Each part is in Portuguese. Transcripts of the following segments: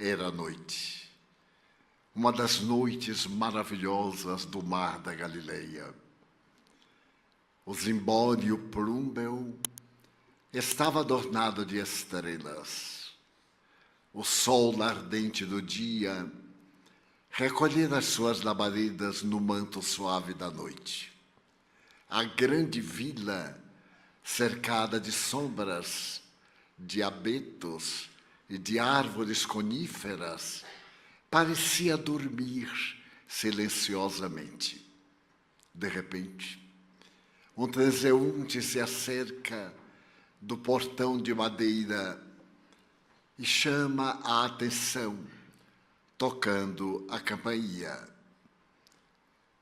Era noite, uma das noites maravilhosas do mar da Galileia. O zimbório plúmbeo estava adornado de estrelas. O sol ardente do dia recolhia as suas labaredas no manto suave da noite. A grande vila, cercada de sombras, de abetos e de árvores coníferas, parecia dormir silenciosamente. De repente, um transeunte se acerca do portão de madeira e chama a atenção, tocando a campainha.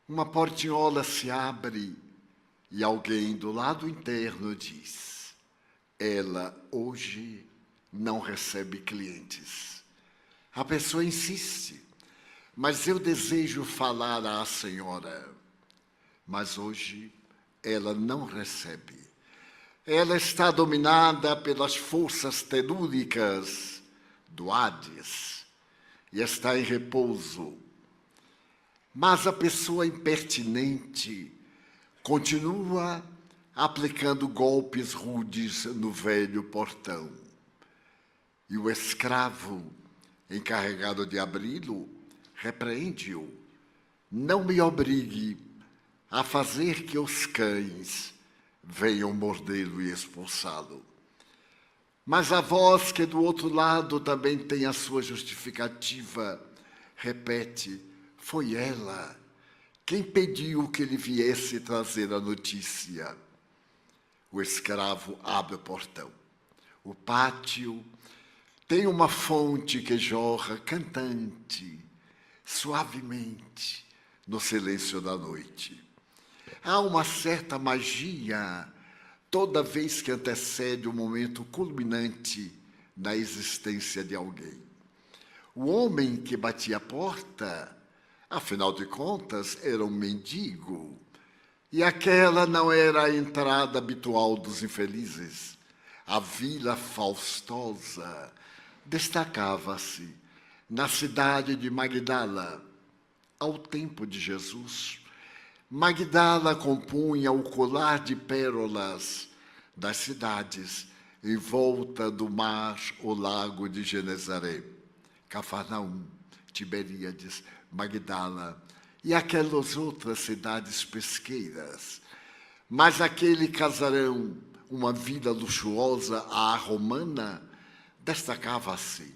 Uma portinhola se abre e alguém do lado interno diz: ela hoje não recebe clientes. A pessoa insiste: mas eu desejo falar à senhora. Mas hoje ela não recebe. Ela está dominada pelas forças telúricas do Hades e está em repouso. Mas a pessoa impertinente continua aplicando golpes rudes no velho portão. E o escravo, encarregado de abri-lo, repreende-o: não me obrigue a fazer que os cães venham mordê-lo e expulsá-lo. Mas a voz, que do outro lado também tem a sua justificativa, repete: foi ela quem pediu que ele viesse trazer a notícia. O escravo abre o portão. O pátio tem uma fonte que jorra cantante, suavemente, no silêncio da noite. Há uma certa magia toda vez que antecede o momento culminante na existência de alguém. O homem que batia a porta, afinal de contas, era um mendigo, e aquela não era a entrada habitual dos infelizes. A Vila Faustosa destacava-se na cidade de Magdala. Ao tempo de Jesus, Magdala compunha o colar de pérolas das cidades em volta do mar ou lago de Genezaré, Cafarnaum, Tiberíades, Magdala e aquelas outras cidades pesqueiras. Mas aquele casarão, uma vila luxuosa à romana, destacava-se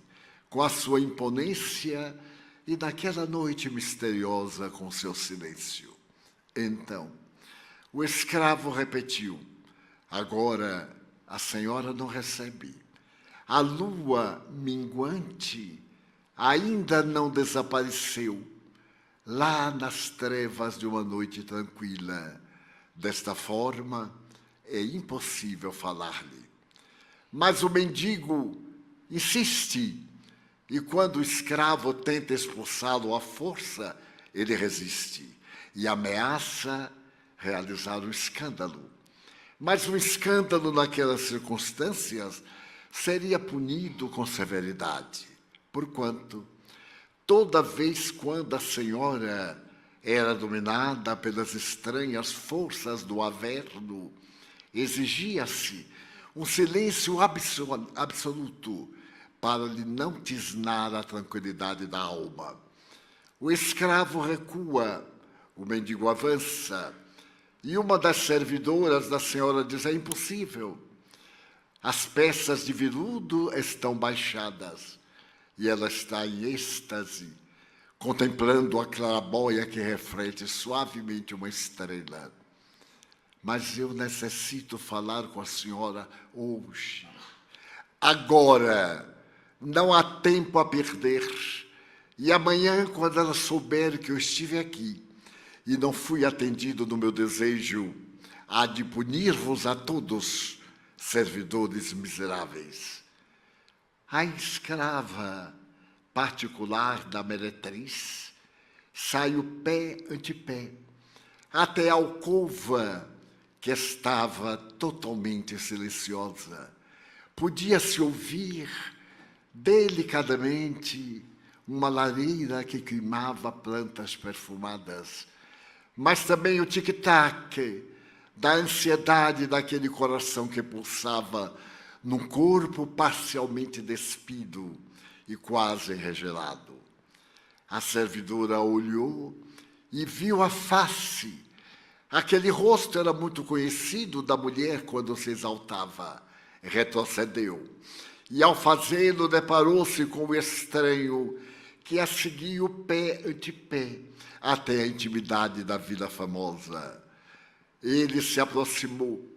com a sua imponência e naquela noite misteriosa com seu silêncio. Então, o escravo repetiu: agora a senhora não recebe. A lua minguante ainda não desapareceu lá nas trevas de uma noite tranquila. Desta forma, é impossível falar-lhe. Mas o mendigo insiste, e quando o escravo tenta expulsá-lo à força, ele resiste e ameaça realizar um escândalo. Mas o escândalo naquelas circunstâncias seria punido com severidade, porquanto toda vez quando a senhora era dominada pelas estranhas forças do Averno, exigia-se um silêncio absoluto para lhe não tisnar a tranquilidade da alma. O escravo recua, o mendigo avança, e uma das servidoras da senhora diz: é impossível. As peças de veludo estão baixadas, e ela está em êxtase, contemplando a claraboia que reflete suavemente uma estrela. Mas eu necessito falar com a senhora hoje, agora. Não há tempo a perder. E amanhã, quando ela souber que eu estive aqui e não fui atendido no meu desejo, há de punir-vos a todos, servidores miseráveis. A escrava particular da meretriz sai o pé ante pé até a alcova, que estava totalmente silenciosa. Podia-se ouvir delicadamente, uma lareira que queimava plantas perfumadas, mas também o tic-tac da ansiedade daquele coração que pulsava num corpo parcialmente despido e quase enregelado. A servidora olhou e viu a face. Aquele rosto era muito conhecido da mulher quando se exaltava. Retrocedeu. E, ao fazê-lo, deparou-se com o estranho que a seguiu pé ante pé até a intimidade da Vila Famosa. Ele se aproximou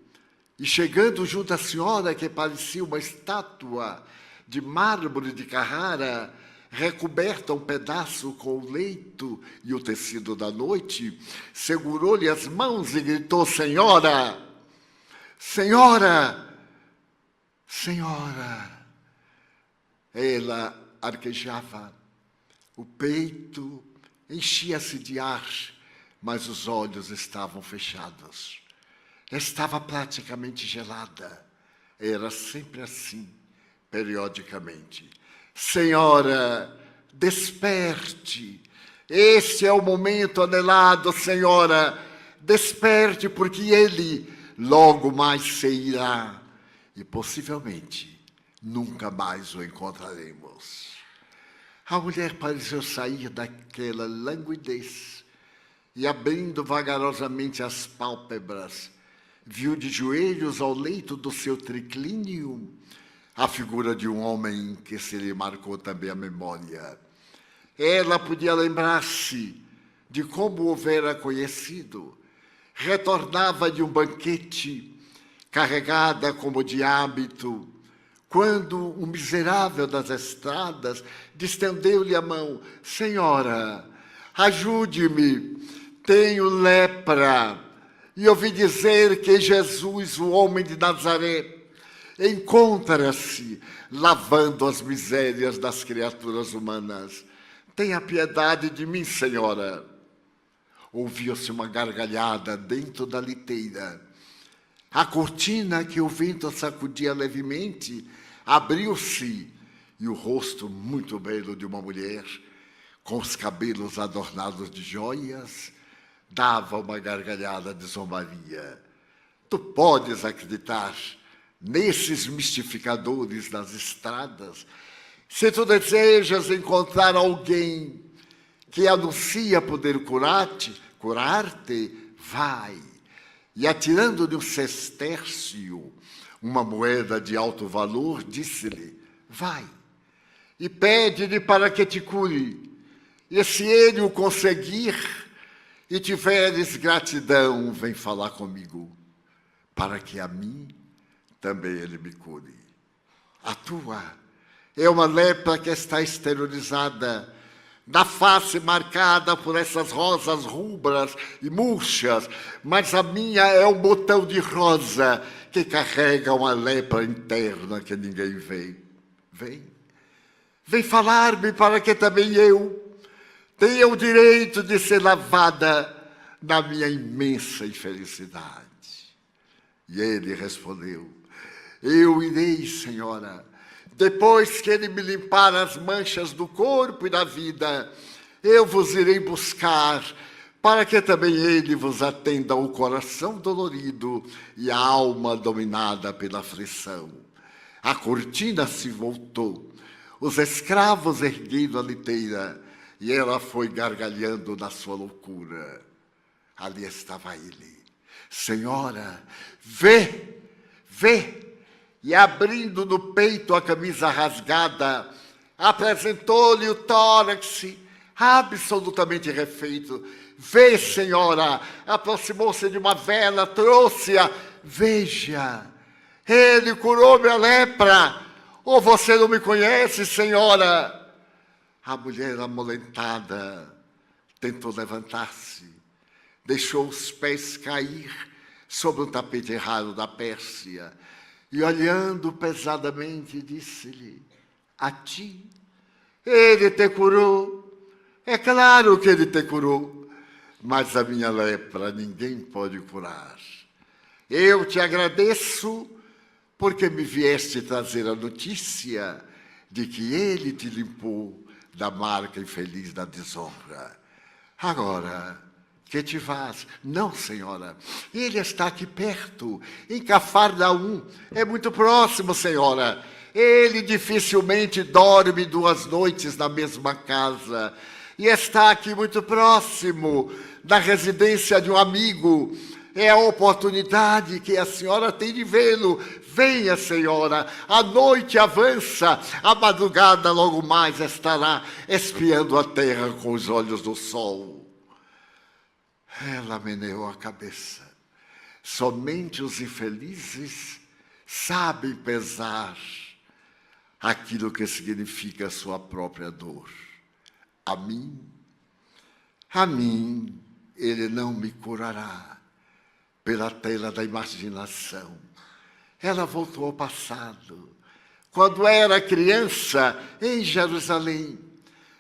e, chegando junto à senhora, que parecia uma estátua de mármore de Carrara, recoberta um pedaço com o leito e o tecido da noite, segurou-lhe as mãos e gritou: Senhora! Senhora! Senhora! Ela arquejava, o peito enchia-se de ar, mas os olhos estavam fechados. Estava praticamente gelada. Era sempre assim, periodicamente. Senhora, desperte. Este é o momento anelado, senhora. Desperte, porque ele logo mais se irá. E possivelmente nunca mais o encontraremos. A mulher pareceu sair daquela languidez e, abrindo vagarosamente as pálpebras, viu de joelhos ao leito do seu triclínio a figura de um homem que se lhe marcou também a memória. Ela podia lembrar-se de como o houvera conhecido. Retornava de um banquete, carregada como de hábito, quando um miserável das estradas distendeu-lhe a mão. Senhora, ajude-me, tenho lepra. E ouvi dizer que Jesus, o homem de Nazaré, encontra-se lavando as misérias das criaturas humanas. Tenha piedade de mim, senhora. Ouviu-se uma gargalhada dentro da liteira. A cortina que o vento sacudia levemente abriu-se e o rosto muito belo de uma mulher, com os cabelos adornados de joias, dava uma gargalhada de zombaria. Tu podes acreditar nesses mistificadores das estradas? Se tu desejas encontrar alguém que anuncia poder curar-te, vai. E, atirando-lhe um sestércio, uma moeda de alto valor, disse-lhe: vai, e pede-lhe para que te cure. E se ele o conseguir e tiveres gratidão, vem falar comigo, para que a mim também ele me cure. A tua é uma lepra que está exteriorizada, da face marcada por essas rosas rubras e murchas, mas a minha é um botão de rosa que carrega uma lepra interna que ninguém vê. Vem falar-me para que também eu tenha o direito de ser lavada na minha imensa infelicidade. E ele respondeu: eu irei, senhora. Depois que ele me limpar as manchas do corpo e da vida, eu vos irei buscar, para que também ele vos atenda o coração dolorido e a alma dominada pela aflição. A cortina se voltou, os escravos ergueram a liteira, e ela foi gargalhando na sua loucura. Ali estava ele. Senhora, vê! E, abrindo no peito a camisa rasgada, apresentou-lhe o tórax absolutamente refeito. Vê, senhora, aproximou-se de uma vela, trouxe-a. Veja, ele curou minha lepra. Ou você não me conhece, senhora? A mulher, amolentada, tentou levantar-se, deixou os pés cair sobre um tapete raro da Pérsia, e, olhando pesadamente, disse-lhe: a ti, ele te curou. É claro que ele te curou, mas a minha lepra ninguém pode curar. Eu te agradeço porque me vieste trazer a notícia de que ele te limpou da marca infeliz da desonra. Agora, que te vás? Não, senhora, ele está aqui perto, em Cafarnaum, é muito próximo, senhora. Ele dificilmente dorme 2 noites na mesma casa, e está aqui muito próximo da residência de um amigo. É a oportunidade que a senhora tem de vê-lo. Venha, senhora, a noite avança, a madrugada logo mais estará espiando a terra com os olhos do sol. Ela meneou a cabeça. Somente os infelizes sabem pesar aquilo que significa a sua própria dor. A mim, ele não me curará pela tela da imaginação. Ela voltou ao passado. Quando era criança, em Jerusalém,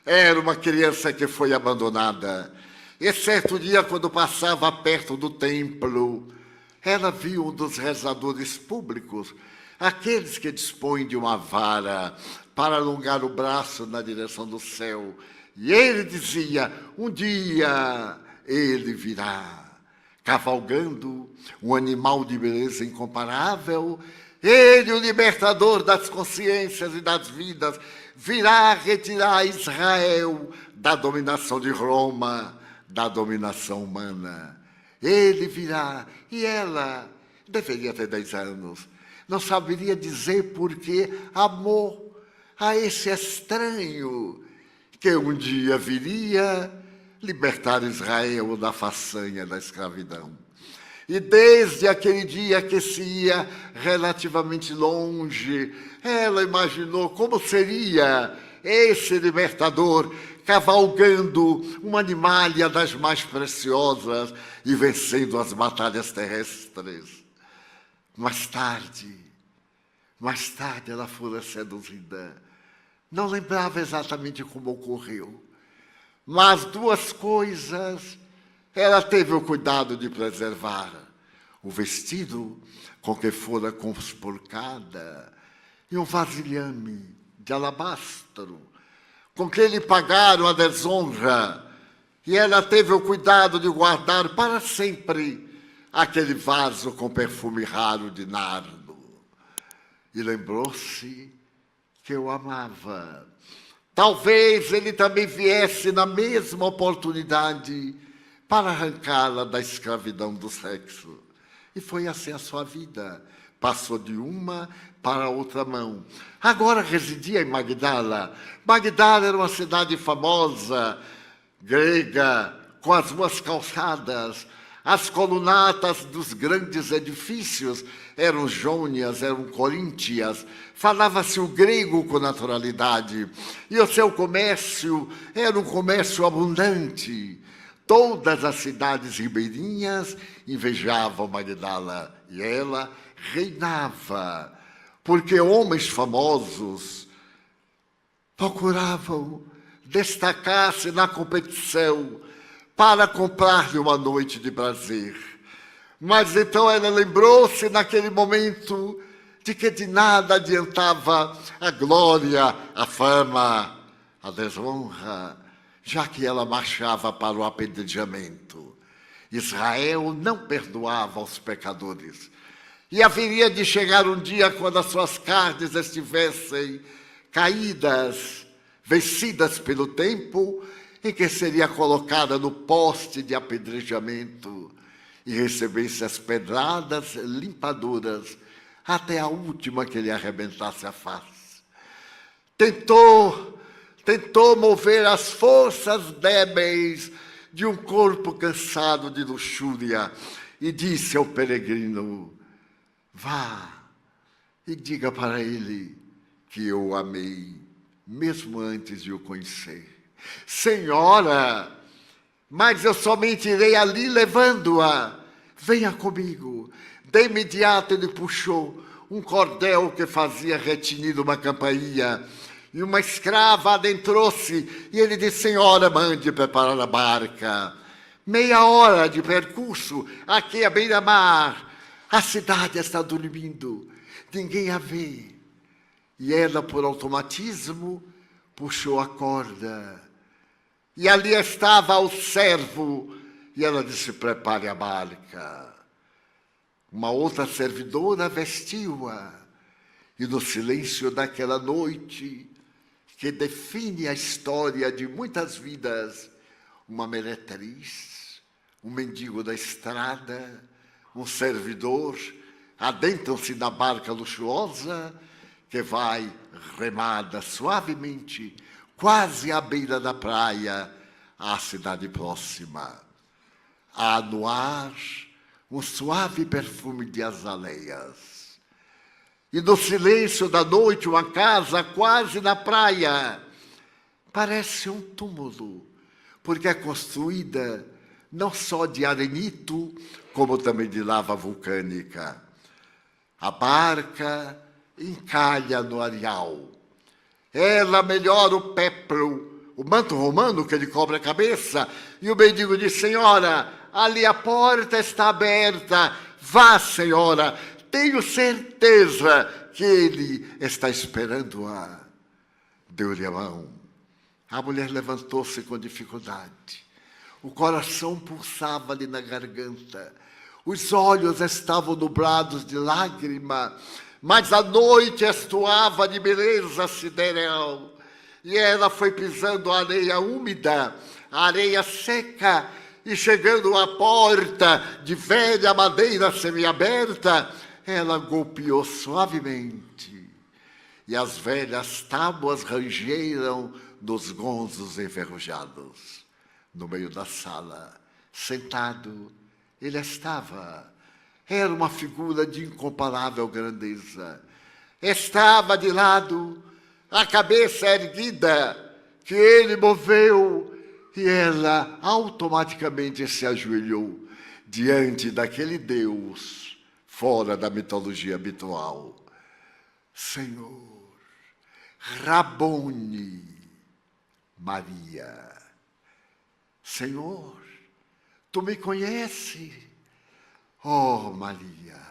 era uma criança que foi abandonada. E certo dia, quando passava perto do templo, ela viu um dos rezadores públicos, aqueles que dispõem de uma vara para alongar o braço na direção do céu. E ele dizia, um dia ele virá, cavalgando um animal de beleza incomparável. Ele, o libertador das consciências e das vidas, virá retirar Israel da dominação de Roma, da dominação humana. Ele virá, e ela deveria ter 10 anos. Não saberia dizer por que amou a esse estranho que um dia viria libertar Israel da façanha da escravidão. E desde aquele dia que se ia relativamente longe, ela imaginou como seria esse libertador cavalgando uma animalha das mais preciosas e vencendo as batalhas terrestres. Mais tarde ela fora seduzida. Não lembrava exatamente como ocorreu, mas 2 coisas ela teve o cuidado de preservar: o vestido com que fora conspurcada e um vasilhame de alabastro com que lhe pagaram a desonra, e ela teve o cuidado de guardar para sempre aquele vaso com perfume raro de nardo. E lembrou-se que eu amava. Talvez ele também viesse na mesma oportunidade para arrancá-la da escravidão do sexo. E foi assim a sua vida. Passou de uma para a outra mão. Agora residia em Magdala. Magdala era uma cidade famosa, grega, com as ruas calçadas. As colunatas dos grandes edifícios eram jônias, eram coríntias. Falava-se o grego com naturalidade. E o seu comércio era um comércio abundante. Todas as cidades ribeirinhas invejavam Magdala. E ela reinava, porque homens famosos procuravam destacar-se na competição para comprar-lhe uma noite de prazer. Mas então ela lembrou-se naquele momento de que de nada adiantava a glória, a fama, a desonra, já que ela marchava para o apedrejamento. Israel não perdoava aos pecadores. E haveria de chegar um dia quando as suas carnes estivessem caídas, vencidas pelo tempo, em que seria colocada no poste de apedrejamento e recebesse as pedradas limpadoras até a última que lhe arrebentasse a face. Tentou mover as forças débeis de um corpo cansado de luxúria e disse ao peregrino: vá e diga para ele que eu o amei, mesmo antes de o conhecer. Senhora, mas eu somente irei ali levando-a. Venha comigo. De imediato ele puxou um cordel que fazia retinir uma campainha, e uma escrava adentrou-se, e ele disse: senhora, mande preparar a barca. 30 horas de percurso, aqui à beira-mar. A cidade está dormindo, ninguém a vê. E ela, por automatismo, puxou a corda. E ali estava o servo. E ela disse: prepare a barca. Uma outra servidora vestiu-a. E no silêncio daquela noite, que define a história de muitas vidas, uma meretriz, um mendigo da estrada, um servidor, adentram-se na barca luxuosa que vai remada suavemente, quase à beira da praia, à cidade próxima. Há no ar um suave perfume de azaleias. E no silêncio da noite, uma casa quase na praia parece um túmulo, porque é construída não só de arenito, como também de lava vulcânica. A barca encalha no areal. Ela melhora o péplo, o manto romano que lhe cobre a cabeça, e o mendigo diz: senhora, ali a porta está aberta, vá, senhora, tenho certeza que ele está esperando-a. Deu-lhe a mão. A mulher levantou-se com dificuldade. O coração pulsava-lhe na garganta. Os olhos estavam nublados de lágrima, mas a noite estuava de beleza sideral. E ela foi pisando a areia úmida, a areia seca, e chegando à porta de velha madeira semiaberta, ela golpeou suavemente. E as velhas tábuas rangeram nos gonzos enferrujados. No meio da sala, sentado, ele estava. Era uma figura de incomparável grandeza. Estava de lado, a cabeça erguida, que ele moveu, e ela automaticamente se ajoelhou diante daquele Deus fora da mitologia habitual. Senhor, Rabone, Maria. Senhor, tu me conheces? Oh, Maria,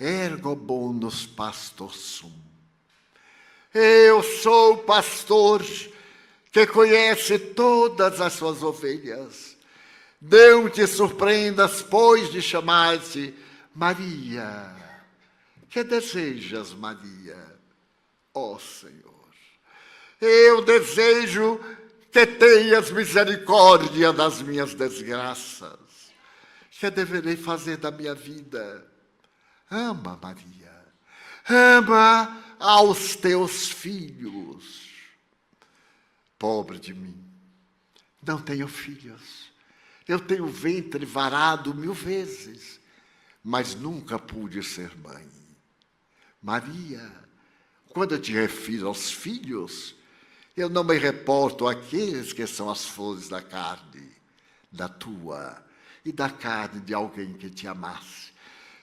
ergo bonus pastor sum. Eu sou o pastor que conhece todas as suas ovelhas. Não te surpreendas, pois, de chamar-te Maria. Que desejas, Maria? Ó Senhor, eu desejo que tenhas misericórdia das minhas desgraças. Que deverei fazer da minha vida? Ama, Maria. Ama aos teus filhos. Pobre de mim, não tenho filhos. Eu tenho ventre varado 1000 vezes, mas nunca pude ser mãe. Maria, quando eu te refiro aos filhos, eu não me reporto àqueles que são as flores da carne, da tua e da carne de alguém que te amasse.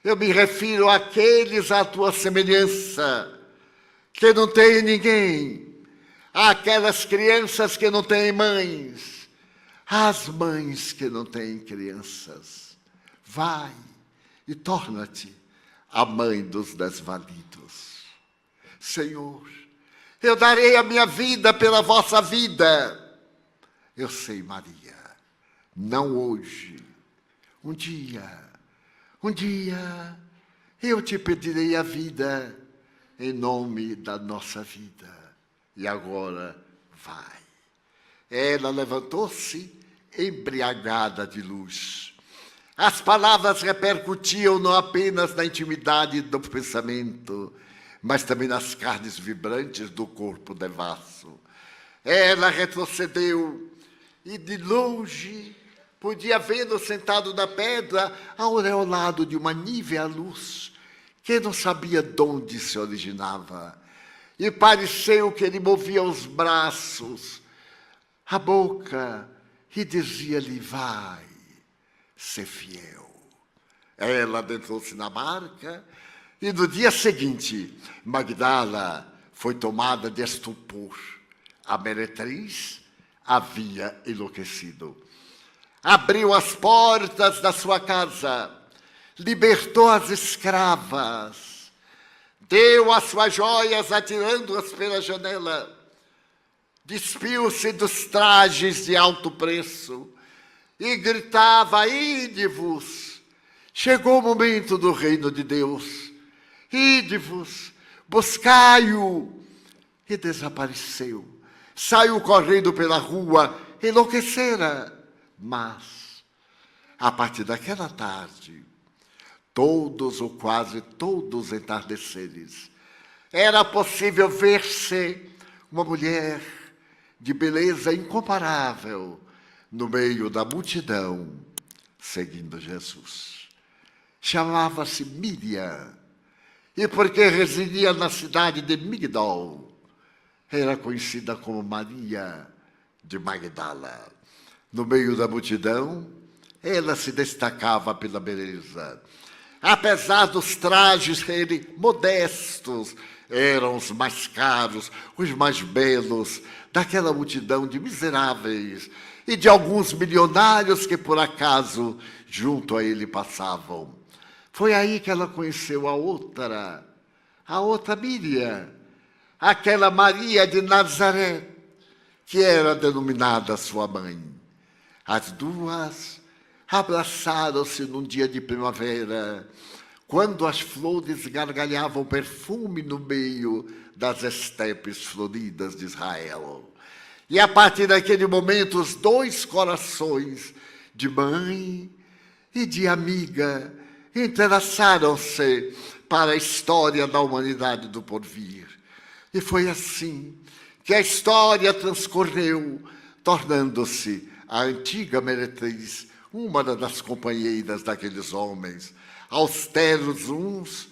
Eu me refiro àqueles à tua semelhança, que não tem ninguém, àquelas crianças que não têm mães, às mães que não têm crianças. Vai e torna-te a mãe dos desvalidos. Senhor, eu darei a minha vida pela vossa vida. Eu sei, Maria, não hoje. Um dia eu te pedirei a vida em nome da nossa vida. E agora vai. Ela levantou-se embriagada de luz. As palavras repercutiam não apenas na intimidade do pensamento, mas também nas carnes vibrantes do corpo devasso. Ela retrocedeu e de longe podia vê-lo sentado na pedra, aureolado de uma nívea luz, que não sabia de onde se originava. E pareceu que ele movia os braços, a boca, e dizia-lhe: vai, ser fiel. Ela adentrou-se na barca, e no dia seguinte, Magdala foi tomada de estupor. A meretriz havia enlouquecido. Abriu as portas da sua casa, libertou as escravas, deu as suas joias atirando-as pela janela, despiu-se dos trajes de alto preço e gritava: ide-vos, chegou o momento do reino de Deus, ide-vos, buscai-o. E desapareceu, saiu correndo pela rua, enlouquecera. Mas, a partir daquela tarde, todos ou quase todos os entardeceres, era possível ver-se uma mulher de beleza incomparável no meio da multidão, seguindo Jesus. Chamava-se Miriam, e porque residia na cidade de Migdol, era conhecida como Maria de Magdala. No meio da multidão, ela se destacava pela beleza. Apesar dos trajes serem modestos, eram os mais caros, os mais belos daquela multidão de miseráveis e de alguns milionários que, por acaso, junto a ele passavam. Foi aí que ela conheceu a outra Miriam, aquela Maria de Nazaré, que era denominada sua mãe. As duas abraçaram-se num dia de primavera, quando as flores gargalhavam perfume no meio das estepes floridas de Israel. E a partir daquele momento, os dois corações, de mãe e de amiga, entrelaçaram-se para a história da humanidade do porvir. E foi assim que a história transcorreu, tornando-se a antiga meretriz uma das companheiras daqueles homens, austeros uns,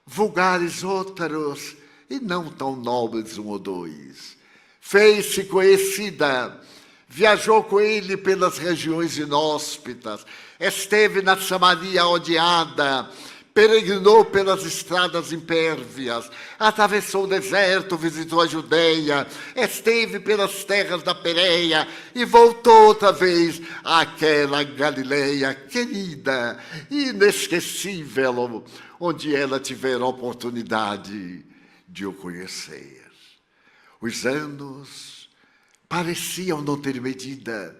vulgares outros, e não tão nobres um ou dois. Fez-se conhecida, viajou com ele pelas regiões inóspitas, esteve na Samaria odiada, peregrinou pelas estradas impérvias, atravessou o deserto, visitou a Judeia, esteve pelas terras da Pérea e voltou outra vez àquela Galileia querida, inesquecível, onde ela tivera a oportunidade de o conhecer. Os anos pareciam não ter medida.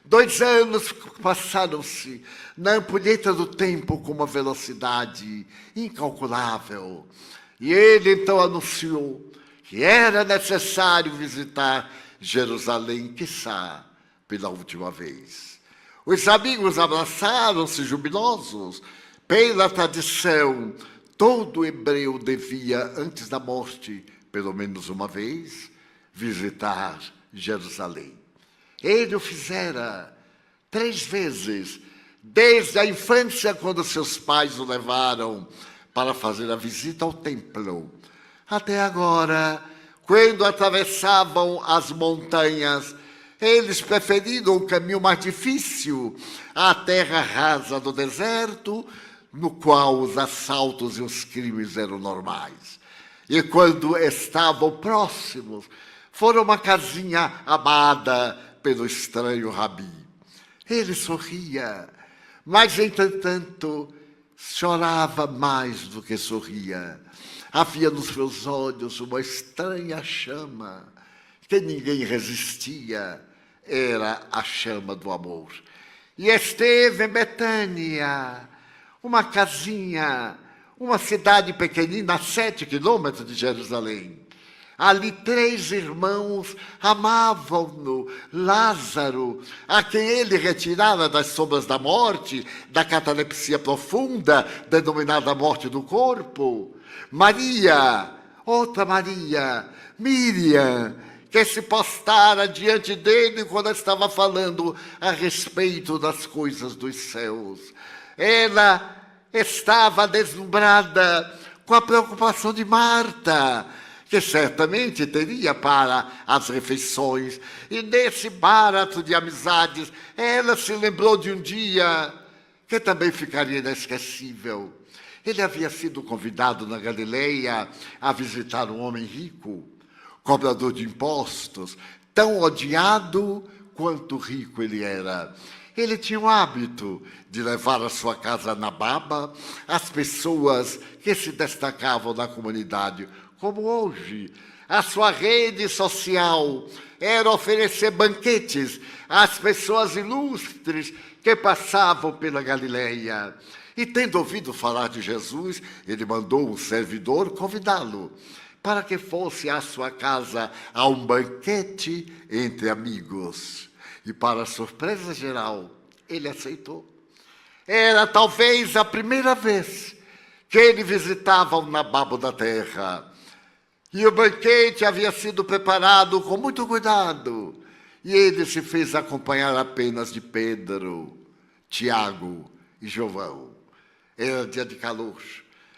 2 anos passaram-se na ampulheta do tempo com uma velocidade incalculável. E ele então anunciou que era necessário visitar Jerusalém, quiçá pela última vez. Os amigos abraçaram-se jubilosos. Pela tradição, todo hebreu devia, antes da morte, pelo menos uma vez, visitar Jerusalém. Ele o fizera 3 vezes, desde a infância, quando seus pais o levaram para fazer a visita ao templo, até agora, quando atravessavam as montanhas, eles preferiram o caminho mais difícil, a terra rasa do deserto, no qual os assaltos e os crimes eram normais. E quando estavam próximos, foram uma casinha amada pelo estranho rabi. Ele sorria, mas, entretanto, chorava mais do que sorria. Havia nos seus olhos uma estranha chama que ninguém resistia. Era a chama do amor. E esteve em Betânia, uma casinha, uma cidade pequenina, a 7 quilômetros de Jerusalém. Ali 3 irmãos amavam-no, Lázaro, a quem ele retirara das sombras da morte, da catalepsia profunda, denominada morte do corpo. Maria, outra Maria, Miriam, que se postara diante dele quando estava falando a respeito das coisas dos céus. Ela estava deslumbrada com a preocupação de Marta, que certamente teria para as refeições. E nesse barato de amizades, ela se lembrou de um dia que também ficaria inesquecível. Ele havia sido convidado na Galileia a visitar um homem rico, cobrador de impostos, tão odiado quanto rico ele era. Ele tinha o hábito de levar à sua casa na baba as pessoas que se destacavam na comunidade, como hoje. A sua rede social era oferecer banquetes às pessoas ilustres que passavam pela Galileia. E tendo ouvido falar de Jesus, ele mandou um servidor convidá-lo para que fosse à sua casa a um banquete entre amigos. E para surpresa geral, ele aceitou. Era talvez a primeira vez que ele visitava o nababo da terra. E o banquete havia sido preparado com muito cuidado. E ele se fez acompanhar apenas de Pedro, Tiago e João. Era dia de calor.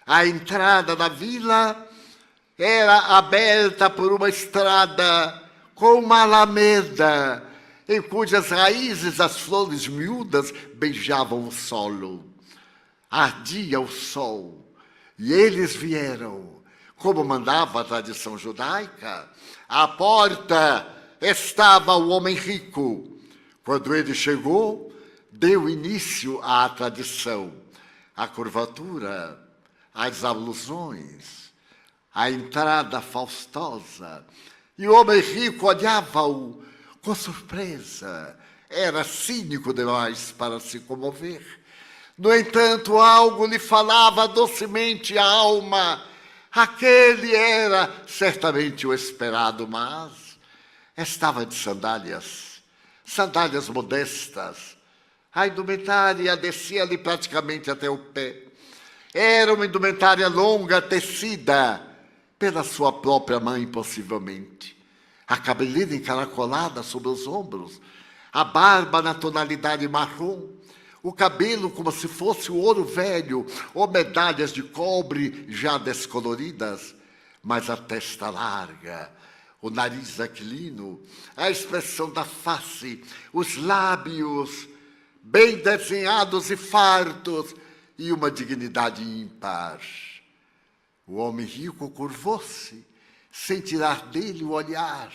A entrada da vila era aberta por uma estrada com uma alameda, em cujas raízes as flores miúdas beijavam o solo. Ardia o sol, e eles vieram, como mandava a tradição judaica. À porta estava o homem rico. Quando ele chegou, deu início à tradição, à curvatura, às alusões, à entrada faustosa. E o homem rico olhava-o com surpresa. Era cínico demais para se comover. No entanto, algo lhe falava docemente a alma. Aquele era certamente o esperado, mas estava de sandálias, sandálias modestas. A indumentária descia-lhe praticamente até o pé. Era uma indumentária longa, tecida pela sua própria mãe, possivelmente. A cabeleira encaracolada sobre os ombros, a barba na tonalidade marrom, o cabelo como se fosse o ouro velho ou medalhas de cobre já descoloridas, mas a testa larga, o nariz aquilino, a expressão da face, os lábios bem desenhados e fartos e uma dignidade ímpar. O homem rico curvou-se, sem tirar dele o olhar,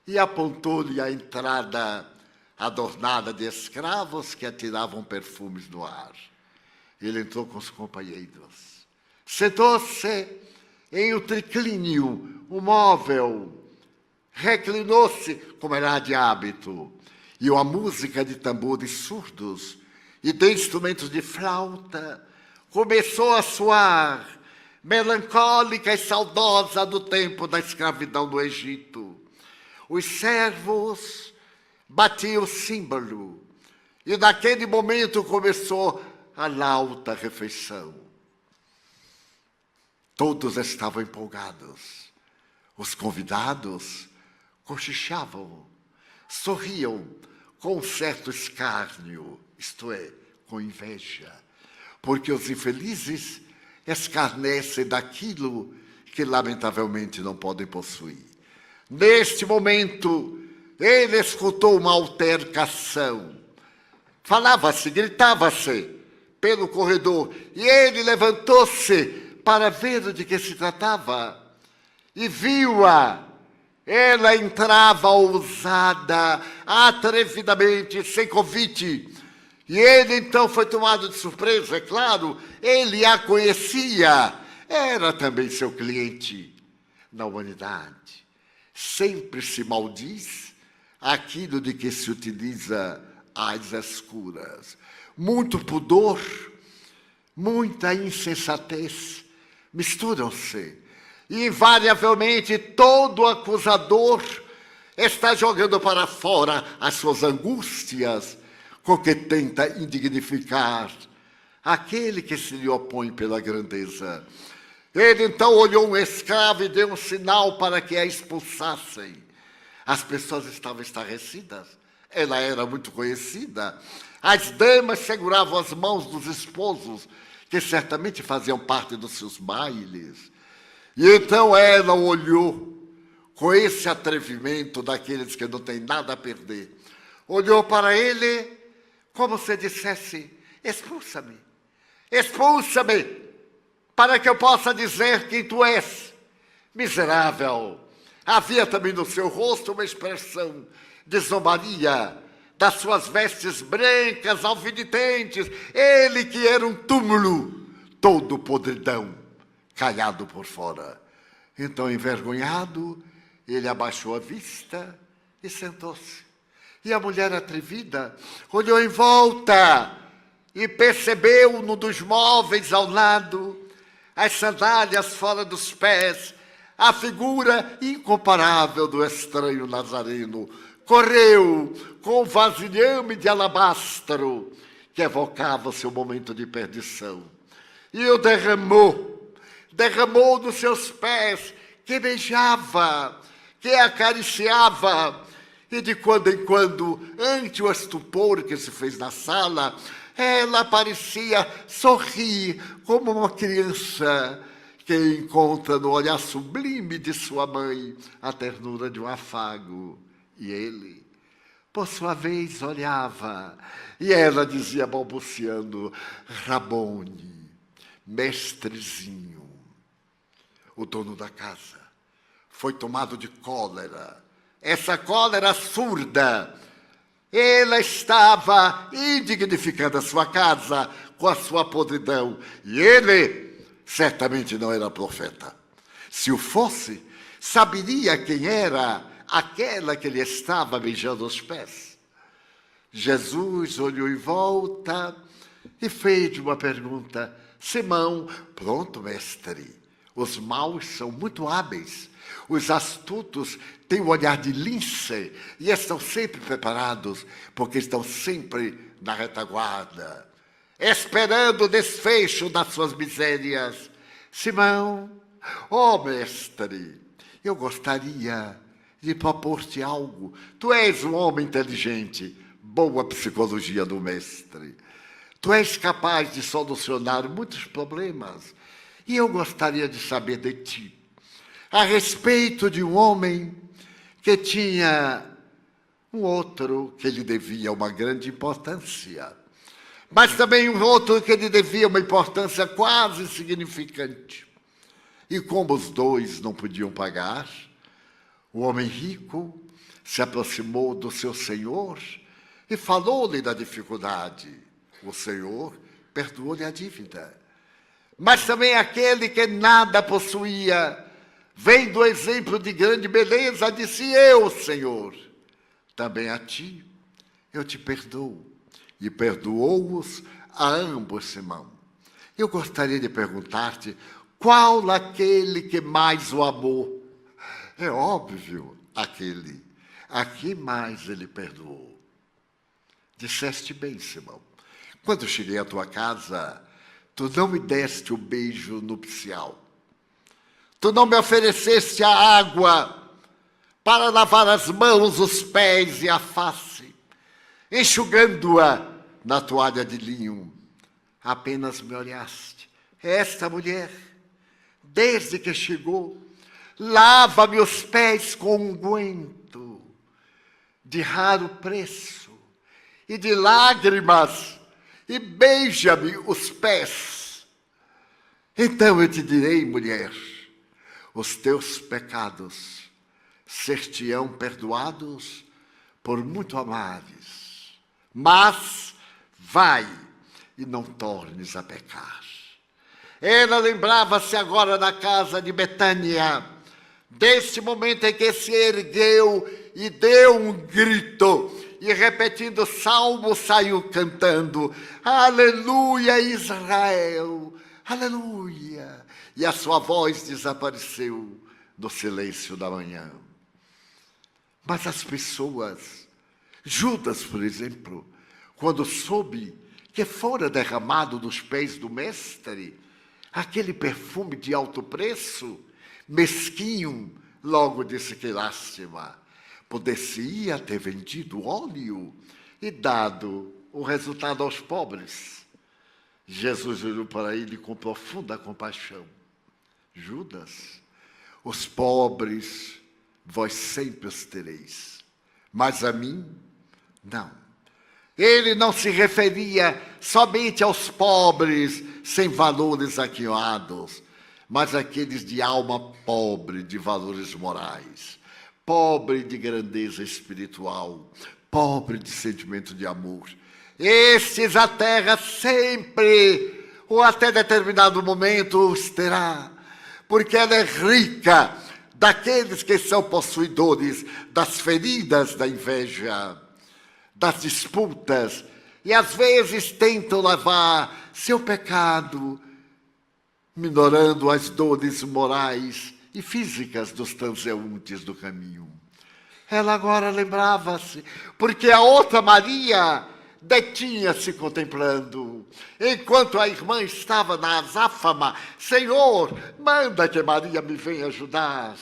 e apontou-lhe a entrada adornada de escravos que atiravam perfumes no ar. Ele entrou com os companheiros. Sentou-se em um triclínio, um móvel. Reclinou-se, como era de hábito, e uma música de tambores surdos e de instrumentos de flauta começou a soar, melancólica e saudosa do tempo da escravidão no Egito. Os servos batiam o símbolo, e naquele momento começou a lauta refeição. Todos estavam empolgados. Os convidados cochichavam, sorriam com um certo escárnio, isto é, com inveja, porque os infelizes escarnecem daquilo que lamentavelmente não podem possuir. Neste momento, ele escutou uma altercação. Falava-se, gritava-se pelo corredor, e ele levantou-se para ver de que se tratava, e viu-a. Ela entrava ousada, atrevidamente, sem convite. E ele então foi tomado de surpresa, é claro, ele a conhecia, era também seu cliente. Na humanidade, sempre se maldiz aquilo de que se utiliza às escuras. Muito pudor, muita insensatez misturam-se. E, invariavelmente, todo acusador está jogando para fora as suas angústias, com que tenta indignificar aquele que se lhe opõe pela grandeza. Ele então olhou um escravo e deu um sinal para que a expulsassem. As pessoas estavam estarrecidas. Ela era muito conhecida. As damas seguravam as mãos dos esposos, que certamente faziam parte dos seus bailes. E então ela olhou com esse atrevimento daqueles que não têm nada a perder. Olhou para ele como se dissesse: expulsa-me, expulsa-me, para que eu possa dizer quem tu és. Miserável! Havia também no seu rosto uma expressão de zombaria, das suas vestes brancas, alvitentes, ele que era um túmulo, todo podridão, caiado por fora. Então, envergonhado, ele abaixou a vista e sentou-se. E a mulher atrevida olhou em volta e percebeu no dos móveis ao lado, as sandálias fora dos pés, a figura incomparável do estranho Nazareno. Correu com o vasilhame de alabastro que evocava o seu momento de perdição. E o derramou nos seus pés, que beijava, que acariciava. E de quando em quando, ante o estupor que se fez na sala, ela parecia sorrir como uma criança que encontra no olhar sublime de sua mãe a ternura de um afago. E ele, por sua vez, olhava, e ela dizia balbuciando: Rabone, mestrezinho. O dono da casa foi tomado de cólera, essa cólera surda. Ela estava indignificando a sua casa com a sua podridão, e ele certamente não era profeta. Se o fosse, saberia quem era aquela que lhe estava beijando os pés. Jesus olhou em volta e fez uma pergunta: Simão, pronto, mestre, os maus são muito hábeis, os astutos têm o olhar de lince e estão sempre preparados, porque estão sempre na retaguarda, esperando o desfecho das suas misérias. Simão, mestre, eu gostaria de propor-te algo. Tu és um homem inteligente, boa psicologia do mestre. Tu és capaz de solucionar muitos problemas. E eu gostaria de saber de ti a respeito de um homem que tinha um outro que lhe devia uma grande importância, mas também um outro que lhe devia uma importância quase insignificante. E como os dois não podiam pagar, o homem rico se aproximou do seu senhor e falou-lhe da dificuldade. O senhor perdoou-lhe a dívida. Mas também aquele que nada possuía, vendo o exemplo de grande beleza, disse: eu, Senhor, também a ti eu te perdoo. E perdoou-os a ambos, Simão. Eu gostaria de perguntar-te, qual aquele que mais o amou? É óbvio, aquele a quem mais ele perdoou. Disseste bem, Simão. Quando cheguei à tua casa, tu não me deste o beijo nupcial. Tu não me ofereceste a água para lavar as mãos, os pés e a face, enxugando-a na toalha de linho. Apenas me olhaste. Esta mulher, desde que chegou, lava-me os pés com unguento de raro preço e de lágrimas, e beija-me os pés. Então eu te direi, mulher, os teus pecados ser-te-ão perdoados por muito amares. Mas vai e não tornes a pecar. Ela lembrava-se agora na casa de Betânia, deste momento em que se ergueu e deu um grito, e repetindo o salmo, saiu cantando: Aleluia, Israel, aleluia. E a sua voz desapareceu no silêncio da manhã. Mas as pessoas, Judas, por exemplo, quando soube que fora derramado dos pés do mestre aquele perfume de alto preço, mesquinho, logo disse: que lástima, poder-se-ia ter vendido óleo e dado o resultado aos pobres. Jesus olhou para ele com profunda compaixão: Judas, os pobres vós sempre os tereis, mas a mim, não. Ele não se referia somente aos pobres sem valores aquinados, mas àqueles de alma pobre de valores morais, pobre de grandeza espiritual, pobre de sentimento de amor. Estes a terra sempre, ou até determinado momento, os terá, porque ela é rica daqueles que são possuidores das feridas da inveja, das disputas, e às vezes tentam levar seu pecado, minorando as dores morais e físicas dos transeuntes do caminho. Ela agora lembrava-se, porque a outra Maria detinha-se contemplando, enquanto a irmã estava na azáfama. Senhor, manda que Maria me venha ajudar.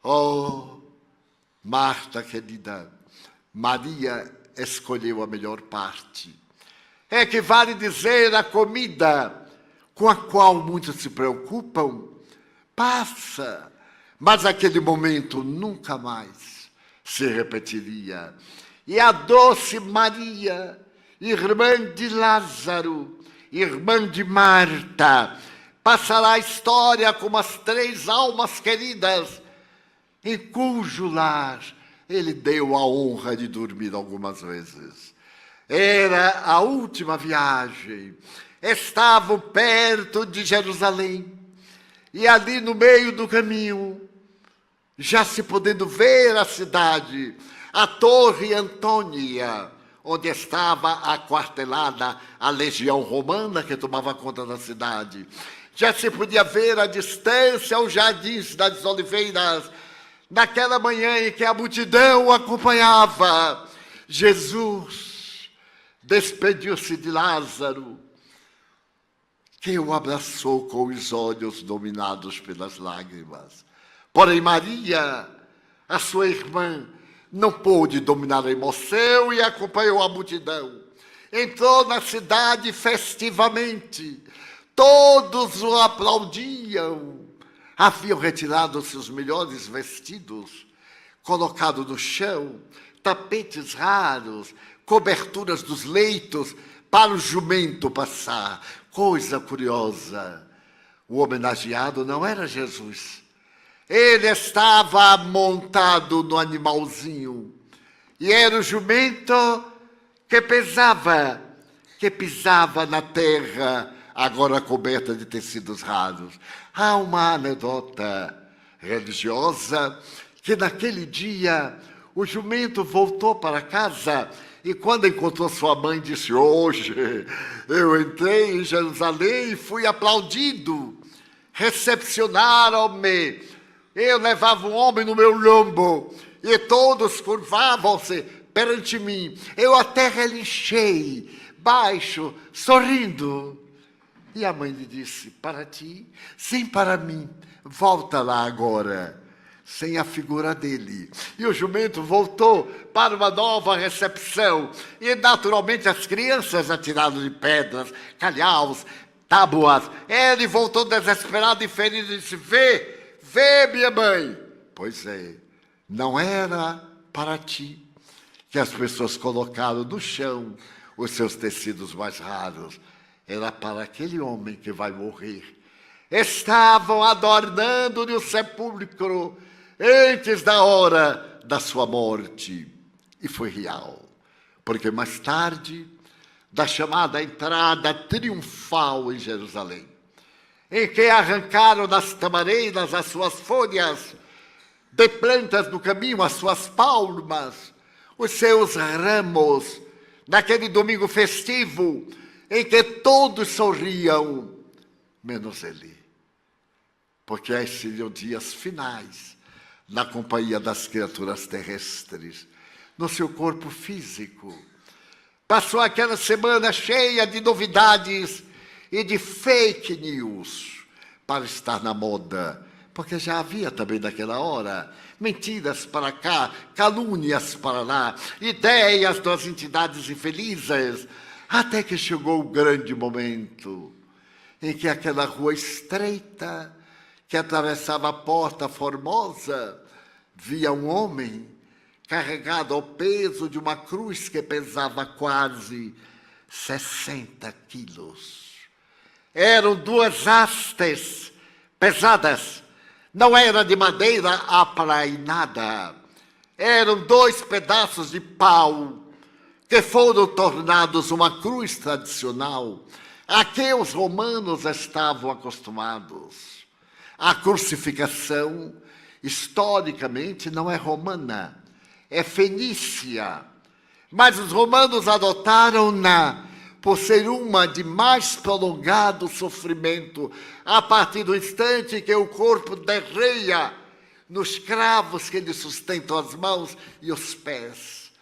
Oh, Marta querida, Maria escolheu a melhor parte. É que vale dizer a comida com a qual muitos se preocupam, passa, mas aquele momento nunca mais se repetiria. E a doce Maria, irmã de Lázaro, irmã de Marta, passará a história como as 3 almas queridas, em cujo lar ele deu a honra de dormir algumas vezes. Era a última viagem. Estavam perto de Jerusalém. E ali no meio do caminho, já se podendo ver a cidade, a Torre Antônia, onde estava aquartelada a legião romana que tomava conta da cidade. Já se podia ver à distância os jardins das oliveiras, naquela manhã em que a multidão o acompanhava. Jesus despediu-se de Lázaro, que o abraçou com os olhos dominados pelas lágrimas. Porém, Maria, a sua irmã, não pôde dominar a emoção e acompanhou a multidão. Entrou na cidade festivamente. Todos o aplaudiam. Haviam retirado seus melhores vestidos, colocado no chão tapetes raros, coberturas dos leitos para o jumento passar. Coisa curiosa, o homenageado não era Jesus. Ele estava montado no animalzinho. E era o jumento que pisava na terra, agora coberta de tecidos raros. Há uma anedota religiosa que naquele dia o jumento voltou para casa e quando encontrou sua mãe disse: hoje eu entrei em Jerusalém e fui aplaudido. Recepcionaram-me. Eu levava um homem no meu lombo e todos curvavam-se perante mim. Eu até relinchei, baixo, sorrindo. E a mãe lhe disse: para ti? Sim, para mim. Volta lá agora, sem a figura dele. E o jumento voltou para uma nova recepção. E naturalmente as crianças atiraram de pedras, calhaus, tábuas. Ele voltou desesperado e ferido e disse: vê, minha mãe. Pois é, não era para ti que as pessoas colocaram no chão os seus tecidos mais raros. Era para aquele homem que vai morrer. Estavam adornando-lhe o sepulcro antes da hora da sua morte. E foi real, porque mais tarde, da chamada entrada triunfal em Jerusalém, em que arrancaram das tamareiras as suas folhas, de plantas no caminho as suas palmas, os seus ramos, naquele domingo festivo, em que todos sorriam, menos ele. Porque esses seriam dias finais, na companhia das criaturas terrestres, no seu corpo físico. Passou aquela semana cheia de novidades e de fake news, para estar na moda, porque já havia também naquela hora mentiras para cá, calúnias para lá, ideias das entidades infelizes, até que chegou o grande momento em que aquela rua estreita que atravessava a Porta Formosa via um homem carregado ao peso de uma cruz que pesava quase 60 quilos. Eram 2 hastes pesadas, não era de madeira aplainada, Eram 2 pedaços de pau que foram tornados uma cruz tradicional a que os romanos estavam acostumados. A crucificação, historicamente, não é romana, é fenícia. Mas os romanos adotaram-na por ser uma de mais prolongado sofrimento, a partir do instante que o corpo derreia nos cravos que lhe sustentam as mãos e os pés.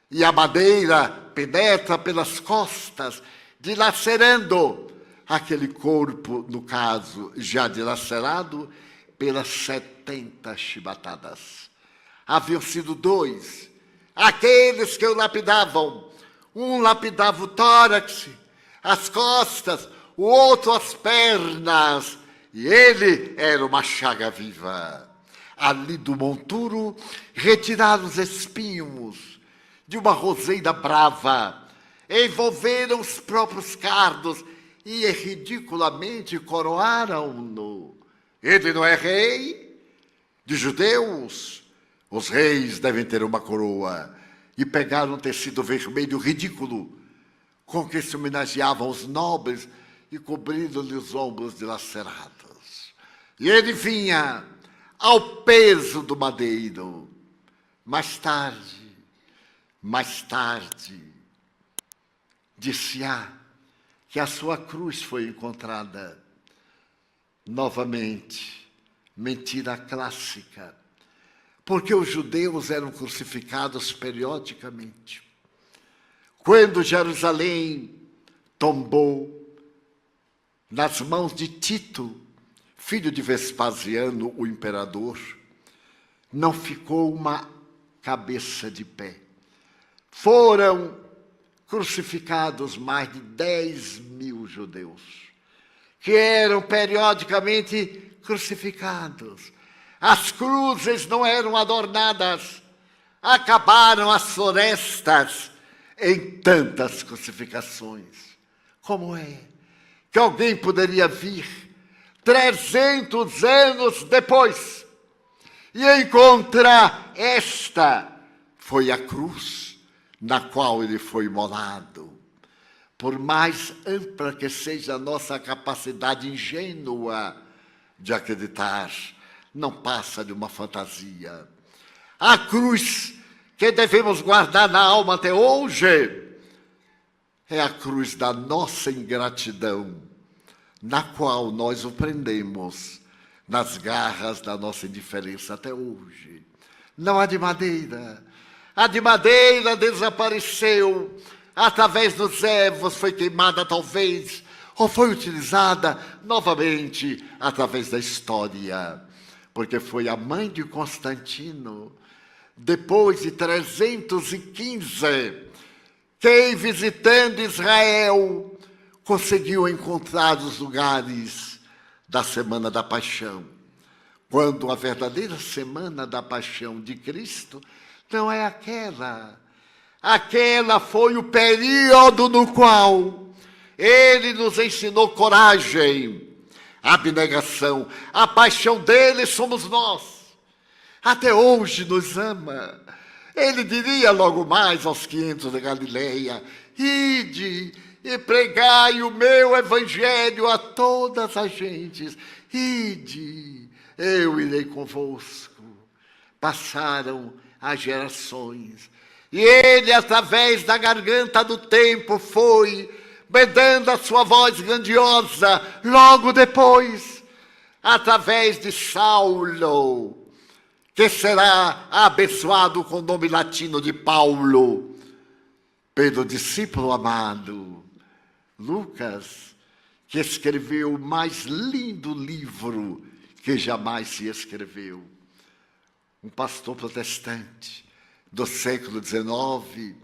E a madeira penetra pelas costas, dilacerando aquele corpo, no caso, já dilacerado pelas 70 chibatadas. Haviam sido 2, aqueles que o lapidavam. Um lapidava o tórax, as costas, o outro as pernas, e ele era uma chaga viva. Ali do monturo, retiraram os espinhos de uma roseira brava, envolveram os próprios cardos e ridiculamente coroaram-no. Ele não é rei de judeus? Os reis devem ter uma coroa. E pegaram um tecido vermelho ridículo, com que se homenageavam os nobres e cobriram-lhe os ombros dilacerados. E ele vinha ao peso do madeiro. Mais tarde, disse-á que a sua cruz foi encontrada. Novamente, mentira clássica, porque os judeus eram crucificados periodicamente. Quando Jerusalém tombou nas mãos de Tito, filho de Vespasiano, o imperador, não ficou uma cabeça de pé. Foram crucificados mais de 10.000 judeus, que eram periodicamente crucificados. As cruzes não eram adornadas, acabaram as florestas em tantas crucificações. Como é que alguém poderia vir 300 anos depois e encontrar esta foi a cruz na qual ele foi imolado? Por mais ampla que seja a nossa capacidade ingênua de acreditar, não passa de uma fantasia. A cruz que devemos guardar na alma até hoje é a cruz da nossa ingratidão, na qual nós o prendemos nas garras da nossa indiferença até hoje. Não a de madeira. A de madeira desapareceu através dos ervos, foi queimada talvez, ou foi utilizada novamente através da história, porque foi a mãe de Constantino, depois de 315, que, visitando Israel, conseguiu encontrar os lugares da Semana da Paixão, quando a verdadeira Semana da Paixão de Cristo não é aquela. Aquela foi o período no qual ele nos ensinou coragem, abnegação. A paixão dele somos nós. Até hoje nos ama. Ele diria logo mais aos 500 da Galileia: ide e pregai o meu evangelho a todas as gentes. Ide, eu irei convosco. Passaram as gerações. E ele, através da garganta do tempo, foi dando a sua voz grandiosa, logo depois, através de Saulo, que será abençoado com o nome latino de Paulo, pelo discípulo amado Lucas, que escreveu o mais lindo livro que jamais se escreveu. Um pastor protestante do século XIX,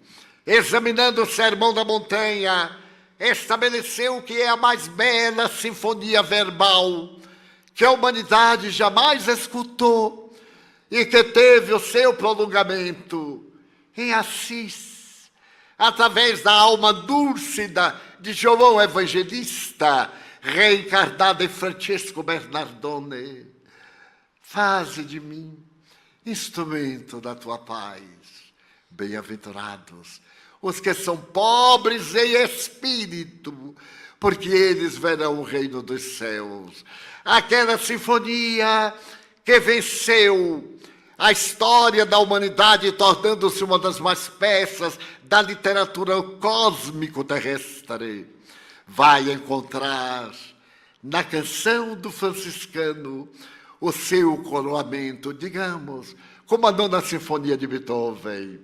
examinando o Sermão da Montanha, estabeleceu que é a mais bela sinfonia verbal que a humanidade jamais escutou e que teve o seu prolongamento em Assis, através da alma dúlcida de João Evangelista, reencarnado em Francesco Bernardone. Faze de mim instrumento da tua paz. Bem-aventurados os que são pobres em espírito, porque eles verão o reino dos céus. Aquela sinfonia que venceu a história da humanidade, tornando-se uma das mais peças da literatura cósmico-terrestre, vai encontrar na canção do franciscano o seu coroamento, digamos, como a nona sinfonia de Beethoven.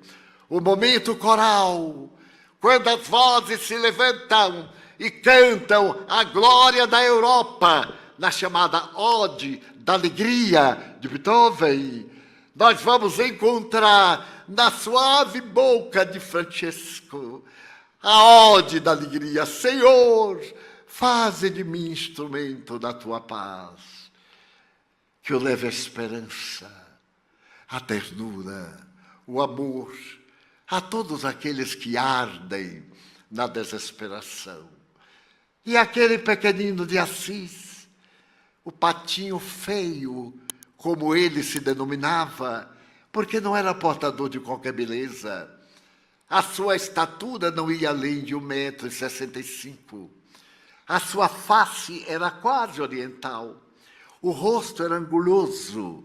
O momento coral, quando as vozes se levantam e cantam a glória da Europa, na chamada Ode da Alegria de Beethoven, nós vamos encontrar na suave boca de Francesco a Ode da Alegria. Senhor, faze de mim instrumento da tua paz, que eu leve a esperança, a ternura, o amor a todos aqueles que ardem na desesperação. E aquele pequenino de Assis, o patinho feio, como ele se denominava, porque não era portador de qualquer beleza. A sua estatura não ia além de 1,65 m. A sua face era quase oriental. O rosto era anguloso.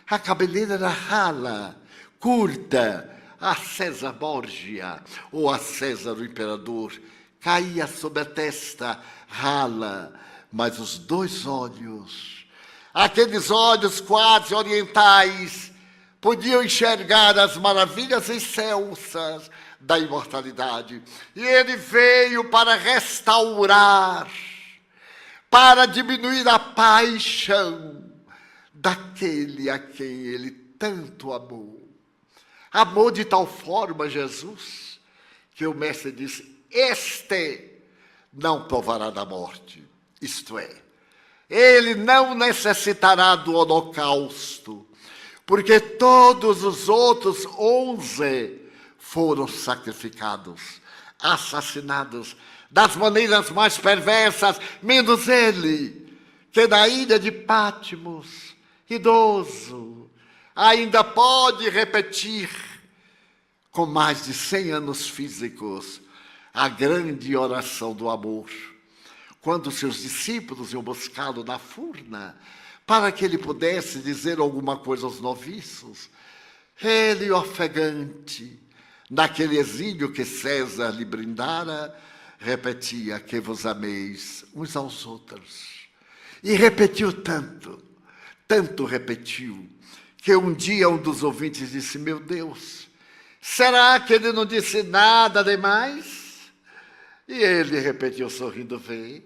A cabeleira era rala, curta, a César Borgia, ou a César o Imperador, caía sobre a testa rala, mas os dois olhos, aqueles olhos quase orientais, podiam enxergar as maravilhas excelsas da imortalidade. E ele veio para restaurar, para diminuir a paixão daquele a quem ele tanto amou. Amou de tal forma Jesus, que o mestre disse, este não provará da morte, isto é, ele não necessitará do holocausto, porque todos os outros 11 foram sacrificados, assassinados das maneiras mais perversas, menos ele, que na ilha de Patmos, idoso, ainda pode repetir, com mais de 100 anos físicos, a grande oração do amor, quando seus discípulos iam buscá-lo na furna, para que ele pudesse dizer alguma coisa aos noviços, ele, ofegante, naquele exílio que César lhe brindara, repetia que vos ameis uns aos outros. E repetiu tanto repetiu, que um dia um dos ouvintes disse, meu Deus, será que ele não disse nada demais? E ele repetiu sorrindo, vê,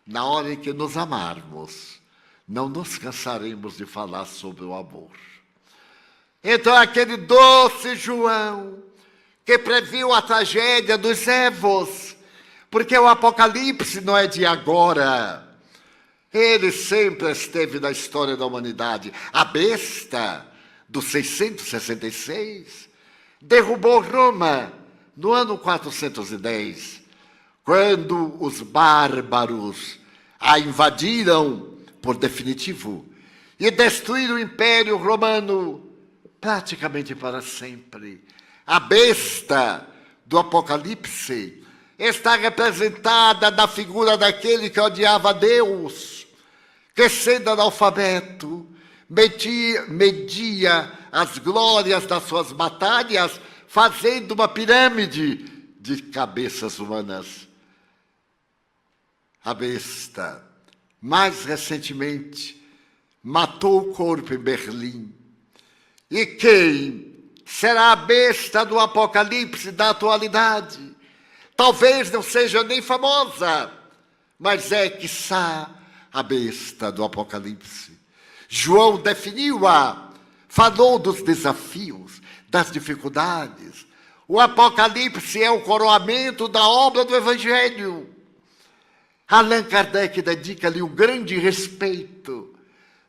na hora em que nos amarmos, não nos cansaremos de falar sobre o amor. Então aquele doce João, que previu a tragédia dos Evos, porque o Apocalipse não é de agora, ele sempre esteve na história da humanidade. A besta do 666 derrubou Roma no ano 410, quando os bárbaros a invadiram por definitivo e destruíram o Império Romano praticamente para sempre. A besta do Apocalipse está representada na figura daquele que odiava Deus, que sendo analfabeto, media as glórias das suas batalhas, fazendo uma pirâmide de cabeças humanas. A besta, mais recentemente, matou o corpo em Berlim. E quem será a besta do Apocalipse da atualidade? Talvez não seja nem famosa, mas é, quiçá, a besta do Apocalipse. João definiu-a, falou dos desafios, das dificuldades. O Apocalipse é o coroamento da obra do Evangelho. Allan Kardec dedica-lhe um grande respeito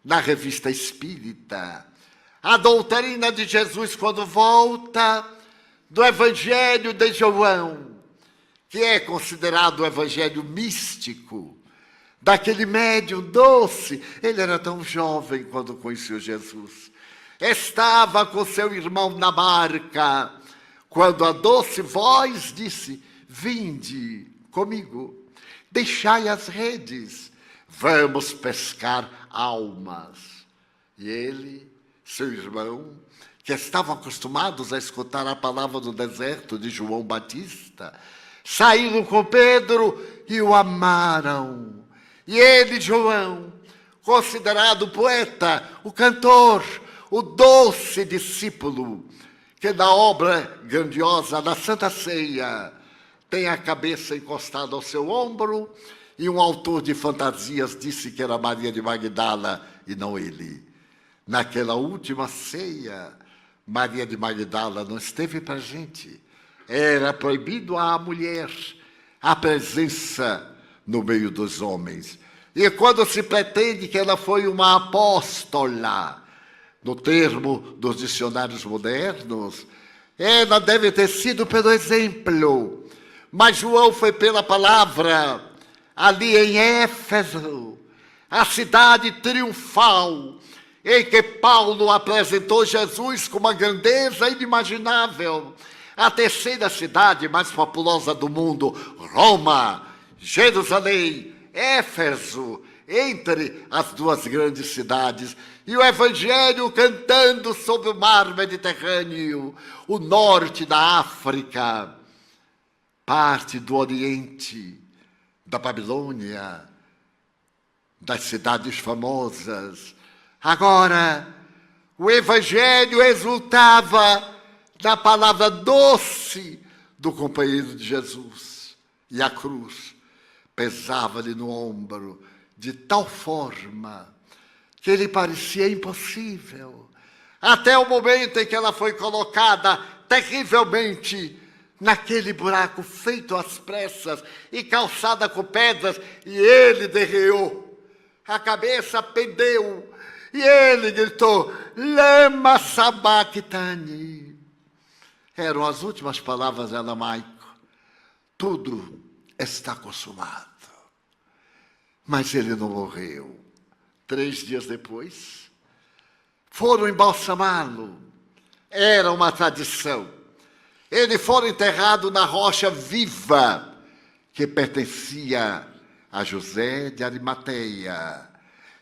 na Revista Espírita. A doutrina de Jesus, quando volta do Evangelho de João, que é considerado o evangelho místico, daquele médium doce. Ele era tão jovem quando conheceu Jesus. Estava com seu irmão na barca, quando a doce voz disse: vinde comigo, deixai as redes, vamos pescar almas. E ele, seu irmão, que estavam acostumados a escutar a palavra do deserto de João Batista, saíram com Pedro e o amaram. E ele, João, considerado o poeta, o cantor, o doce discípulo, que na obra grandiosa da Santa Ceia tem a cabeça encostada ao seu ombro, e um autor de fantasias disse que era Maria de Magdala e não ele. Naquela última ceia, Maria de Magdala não esteve presente. Era proibido à mulher a presença no meio dos homens. E quando se pretende que ela foi uma apóstola, no termo dos dicionários modernos, ela deve ter sido pelo exemplo. Mas João foi pela palavra. Ali em Éfeso, a cidade triunfal, em que Paulo apresentou Jesus com uma grandeza inimaginável. A terceira cidade mais populosa do mundo, Roma, Jerusalém, Éfeso, entre as duas grandes cidades, e o Evangelho cantando sobre o mar Mediterrâneo, o norte da África, parte do Oriente, da Babilônia, das cidades famosas. Agora, o Evangelho exultava na palavra doce do companheiro de Jesus, e a cruz pesava-lhe no ombro de tal forma que ele parecia impossível, até o momento em que ela foi colocada terrivelmente naquele buraco feito às pressas e calçada com pedras, e ele derreou, a cabeça pendeu, e ele gritou: lema sabachthani. Eram as últimas palavras em aramaico. Tudo está consumado. Mas ele não morreu. 3 dias depois, foram embalsamá-lo. Era uma tradição. Ele foi enterrado na rocha viva, que pertencia a José de Arimateia.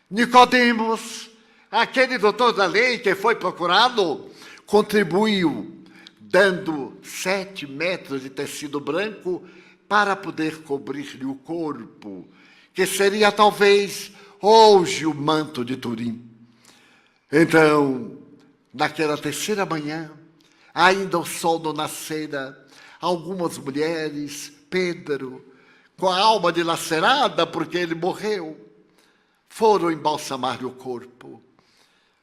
Nicodemos, aquele doutor da lei que foi procurá-lo, contribuiu, dando 7 metros de tecido branco para poder cobrir-lhe o corpo, que seria talvez hoje o manto de Turim. Então, naquela terceira manhã, ainda o sol não nascera, algumas mulheres, Pedro, com a alma dilacerada porque ele morreu, foram embalsamar-lhe o corpo.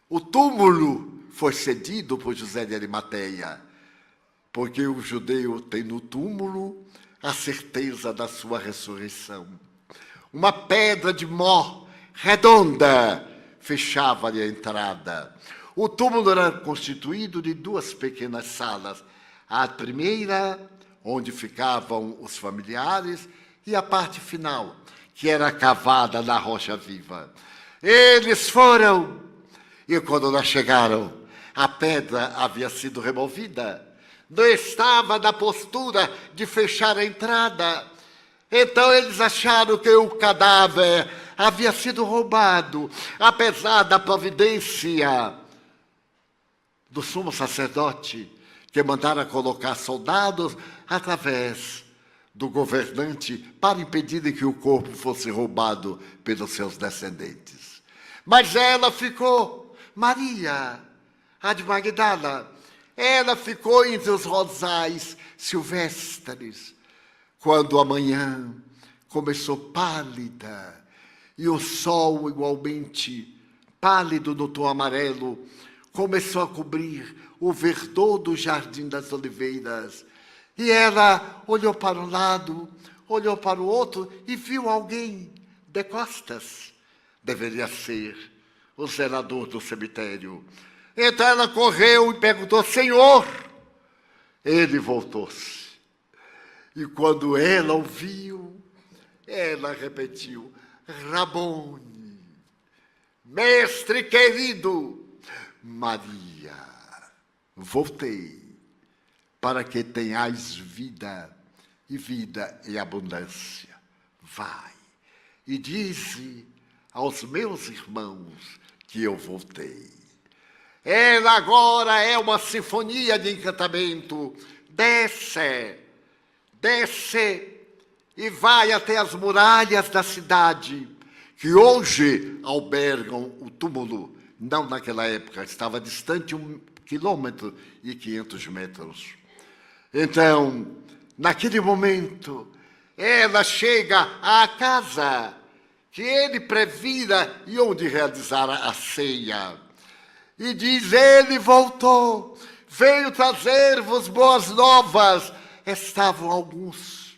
O túmulo foi cedido por José de Arimateia, porque o judeu tem no túmulo a certeza da sua ressurreição. Uma pedra de mó redonda fechava-lhe a entrada. O túmulo era constituído de 2 pequenas salas. A primeira, onde ficavam os familiares, e a parte final, que era cavada na rocha viva. Eles foram, e quando lá chegaram, a pedra havia sido removida. Não estava na postura de fechar a entrada. Então eles acharam que o cadáver havia sido roubado, apesar da providência do sumo sacerdote, que mandara colocar soldados através do governante para impedirem que o corpo fosse roubado pelos seus descendentes. Mas ela ficou, Maria, a de Magdala, ela ficou entre os rosais silvestres, quando a manhã começou pálida, e o sol igualmente pálido no tom amarelo, começou a cobrir o verdor do Jardim das Oliveiras. E ela olhou para um lado, olhou para o outro e viu alguém de costas. Deveria ser o zelador do cemitério. Então ela correu e perguntou: Senhor? Ele voltou-se. E quando ela ouviu, ela repetiu: Rabone, mestre querido, Maria, voltei para que tenhais vida e vida em abundância. Vai e dize aos meus irmãos que eu voltei. Ela agora é uma sinfonia de encantamento. Desce, desce e vai até as muralhas da cidade, que hoje albergam o túmulo. Não naquela época, estava distante 1,5 km. Então, naquele momento, ela chega à casa que ele previra e onde realizara a ceia. E diz, ele voltou, veio trazer-vos boas novas. Estavam alguns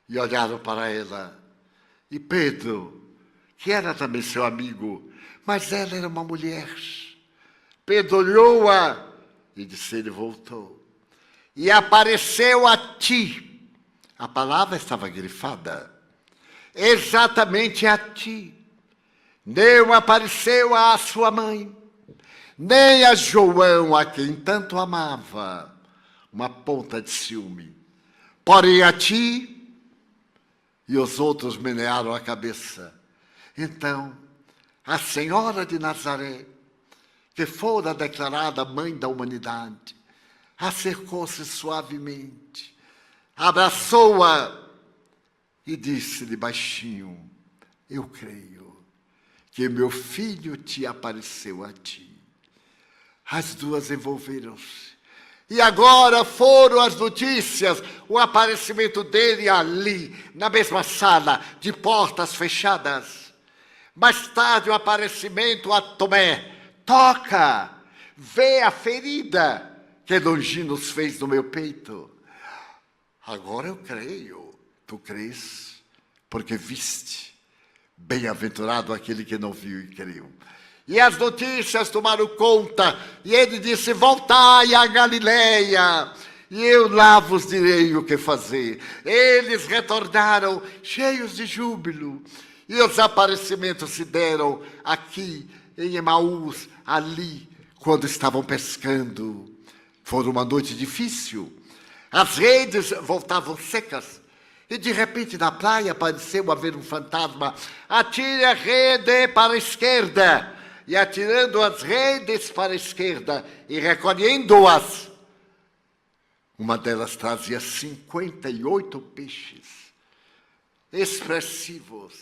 e olharam para ela. E Pedro, que era também seu amigo, mas ela era uma mulher. Pedro olhou-a e disse, ele voltou. E apareceu a ti. A palavra estava grifada. Exatamente a ti. Não apareceu à sua mãe, nem a João, a quem tanto amava, uma ponta de ciúme. Porém a ti, e os outros menearam a cabeça. Então, a Senhora de Nazaré, que fora declarada mãe da humanidade, acercou-se suavemente, abraçou-a e disse-lhe baixinho, eu creio que meu filho te apareceu a ti. As duas envolveram-se. E agora foram as notícias, o aparecimento dele ali, na mesma sala, de portas fechadas. Mais tarde o aparecimento a Tomé. Toca, vê a ferida que Longinos fez no meu peito. Agora eu creio. Tu crês porque viste. Bem-aventurado aquele que não viu e creu. E as notícias tomaram conta, e ele disse, voltai à Galileia, e eu lá vos direi o que fazer. Eles retornaram cheios de júbilo, e os aparecimentos se deram aqui em Emaús, ali, quando estavam pescando. Foi uma noite difícil, as redes voltavam secas, e de repente na praia apareceu haver um fantasma. Atire a rede para a esquerda. E atirando as redes para a esquerda e recolhendo-as, uma delas trazia 58 peixes expressivos.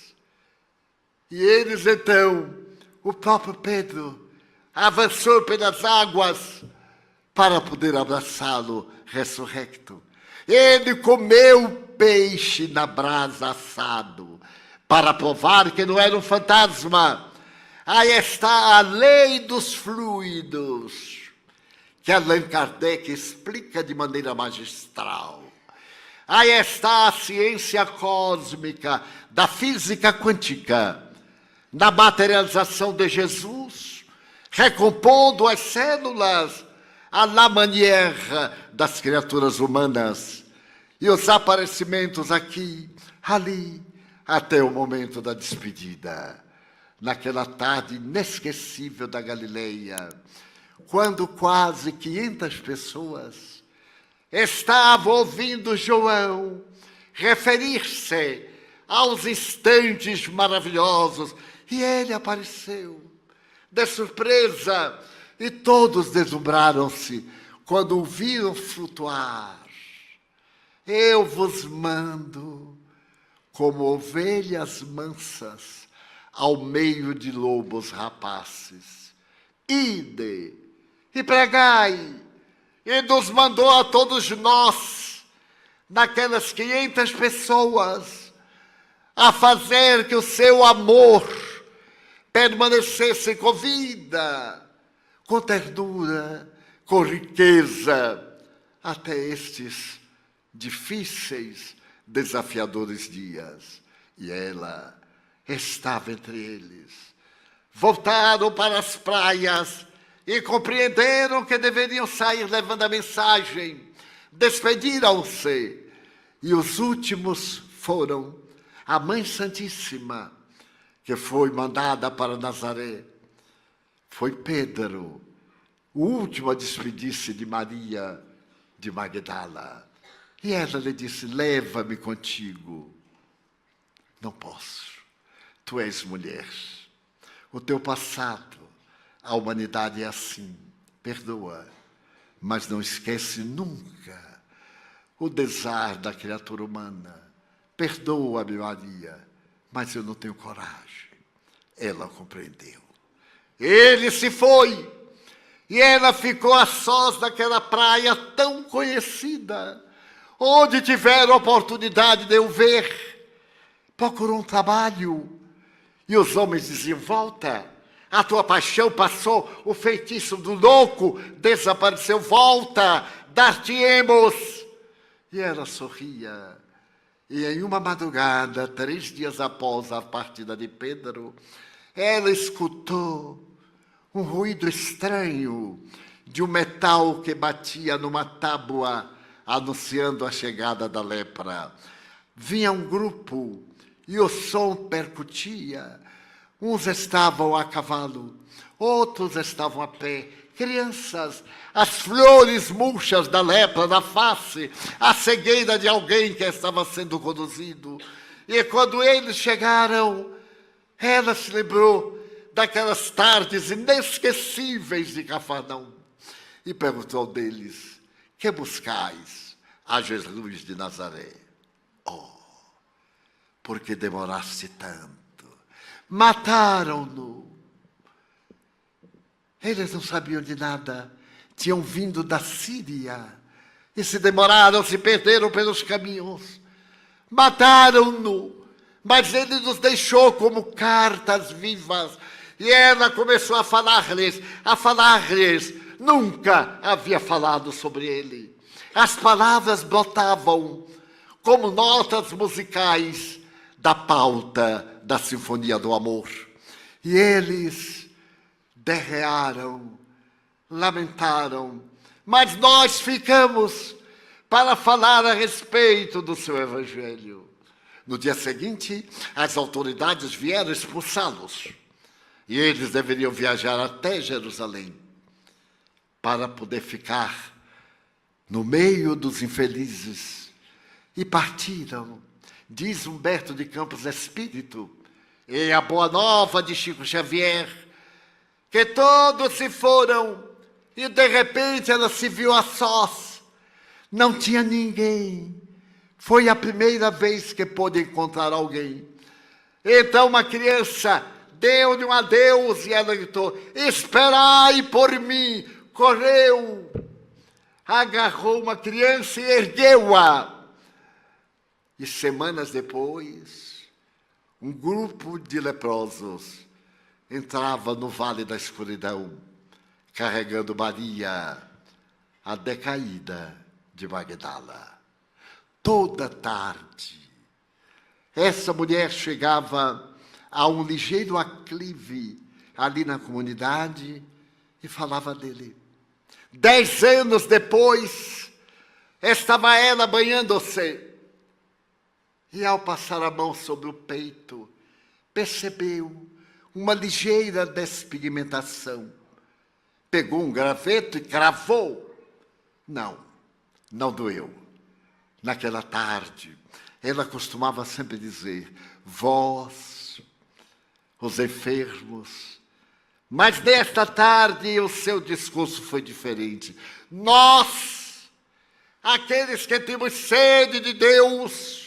E eles então, o próprio Pedro, avançou pelas águas para poder abraçá-lo ressurrecto. Ele comeu peixe na brasa assado, para provar que não era um fantasma. Aí está a lei dos fluidos, que Allan Kardec explica de maneira magistral. Aí está a ciência cósmica da física quântica, na materialização de Jesus, recompondo as células à la manière das criaturas humanas. E os aparecimentos aqui, ali, até o momento da despedida. Naquela tarde inesquecível da Galileia, quando quase 500 pessoas estavam ouvindo João referir-se aos instantes maravilhosos, e ele apareceu de surpresa, e todos deslumbraram-se quando o viram flutuar. Eu vos mando como ovelhas mansas ao meio de lobos rapazes. Ide e pregai. E nos mandou a todos nós, naquelas 500 pessoas, a fazer que o seu amor permanecesse com vida, com ternura, com riqueza, até estes difíceis, desafiadores dias. E ela estava entre eles. Voltaram para as praias e compreenderam que deveriam sair levando a mensagem. Despediram-se. E os últimos foram a Mãe Santíssima, que foi mandada para Nazaré. Foi Pedro o último a despedir-se de Maria de Magdala. E ela lhe disse: leva-me contigo. Não posso. Tu és mulher. O teu passado, a humanidade é assim. Perdoa, mas não esquece nunca o desar da criatura humana. Perdoa-me, Maria, mas eu não tenho coragem. Ela compreendeu. Ele se foi. E ela ficou a sós naquela praia tão conhecida, onde tiveram a oportunidade de eu ver. Procurou um trabalho. E os homens diziam: volta, a tua paixão passou, o feitiço do louco desapareceu, volta, dar-te-emos. E ela sorria. E em uma madrugada, 3 dias após a partida de Pedro, ela escutou um ruído estranho de um metal que batia numa tábua, anunciando a chegada da lepra. Vinha um grupo e o som percutia. Uns estavam a cavalo, outros estavam a pé. Crianças, as flores murchas da lepra na face, a cegueira de alguém que estava sendo conduzido. E quando eles chegaram, ela se lembrou daquelas tardes inesquecíveis de Cafarnaum e perguntou deles: que buscais? A Jesus de Nazaré. Oh, por que demoraste tanto? Mataram-no. Eles não sabiam de nada. Tinham vindo da Síria e se demoraram, se perderam pelos caminhos. Mataram-no, mas ele nos deixou como cartas vivas. E ela começou a falar-lhes. Nunca havia falado sobre ele. As palavras brotavam como notas musicais da pauta da Sinfonia do Amor. E eles derrearam, lamentaram, mas nós ficamos para falar a respeito do seu evangelho. No dia seguinte, as autoridades vieram expulsá-los. E eles deveriam viajar até Jerusalém para poder ficar no meio dos infelizes. E partiram. Diz Humberto de Campos Espírito, e a Boa Nova de Chico Xavier, que todos se foram e de repente ela se viu a sós. Não tinha ninguém. Foi a primeira vez que pôde encontrar alguém. Então uma criança deu-lhe um adeus e ela gritou: esperai por mim. Correu, agarrou uma criança e ergueu-a. E semanas depois, um grupo de leprosos entrava no Vale da Escuridão, carregando Maria, a decaída de Magdala. Toda tarde, essa mulher chegava a um ligeiro aclive ali na comunidade e falava dele. 10 anos depois, estava ela banhando-se. E ao passar a mão sobre o peito, percebeu uma ligeira despigmentação. Pegou um graveto e cravou. Não doeu. Naquela tarde, ela costumava sempre dizer: vós, os enfermos. Mas nesta tarde o seu discurso foi diferente. Nós, aqueles que temos sede de Deus.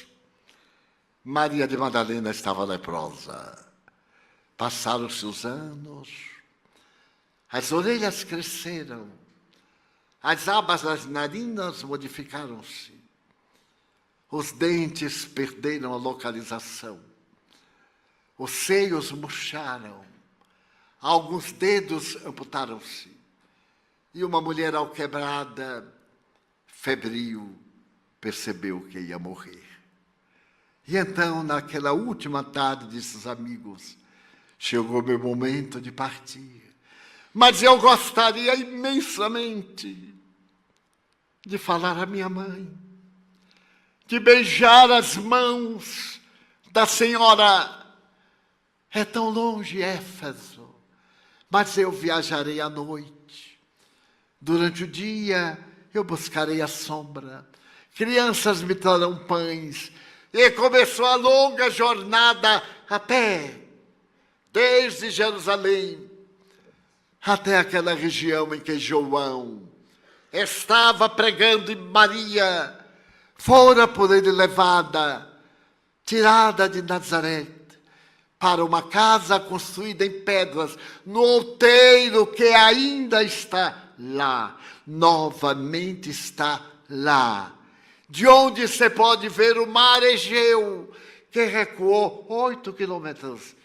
Maria de Madalena estava leprosa. Passaram-se os anos, as orelhas cresceram, as abas das narinas modificaram-se, os dentes perderam a localização, os seios murcharam, alguns dedos amputaram-se, e uma mulher alquebrada, febril, percebeu que ia morrer. E então, naquela última tarde, disse aos amigos: chegou meu momento de partir, mas eu gostaria imensamente de falar à minha mãe, de beijar as mãos da senhora. É tão longe Éfeso, mas eu viajarei à noite. Durante o dia eu buscarei a sombra, crianças me trarão pães, e começou a longa jornada a pé, desde Jerusalém até aquela região em que João estava pregando, e Maria fora por ele levada, tirada de Nazaré, para uma casa construída em pedras, no outeiro que ainda está lá, novamente está lá, de onde você pode ver o mar Egeu, que recuou 8 quilômetros.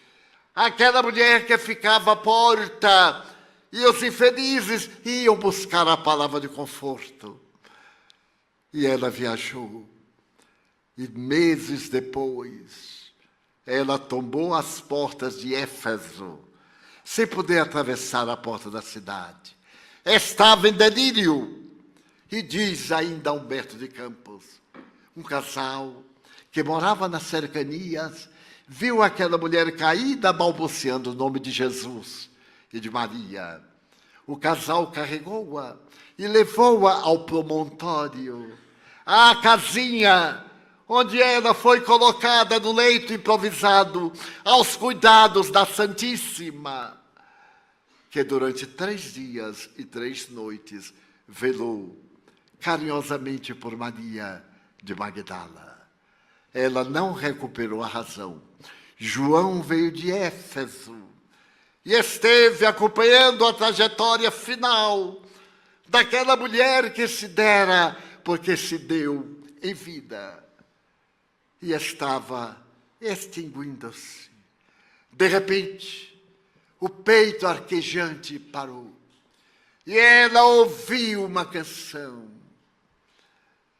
Aquela mulher que ficava à porta, e os infelizes iam buscar a palavra de conforto. E ela viajou, e meses depois, ela tombou as portas de Éfeso, sem poder atravessar a porta da cidade. Estava em delírio. E diz ainda Humberto de Campos, um casal que morava nas cercanias, viu aquela mulher caída balbuciando o nome de Jesus e de Maria. O casal carregou-a e levou-a ao promontório, à casinha, onde ela foi colocada no leito improvisado, aos cuidados da Santíssima, que durante 3 dias e 3 noites velou carinhosamente por Maria de Magdala. Ela não recuperou a razão. João veio de Éfeso e esteve acompanhando a trajetória final daquela mulher que se dera porque se deu em vida e estava extinguindo-se. De repente, o peito arquejante parou e ela ouviu uma canção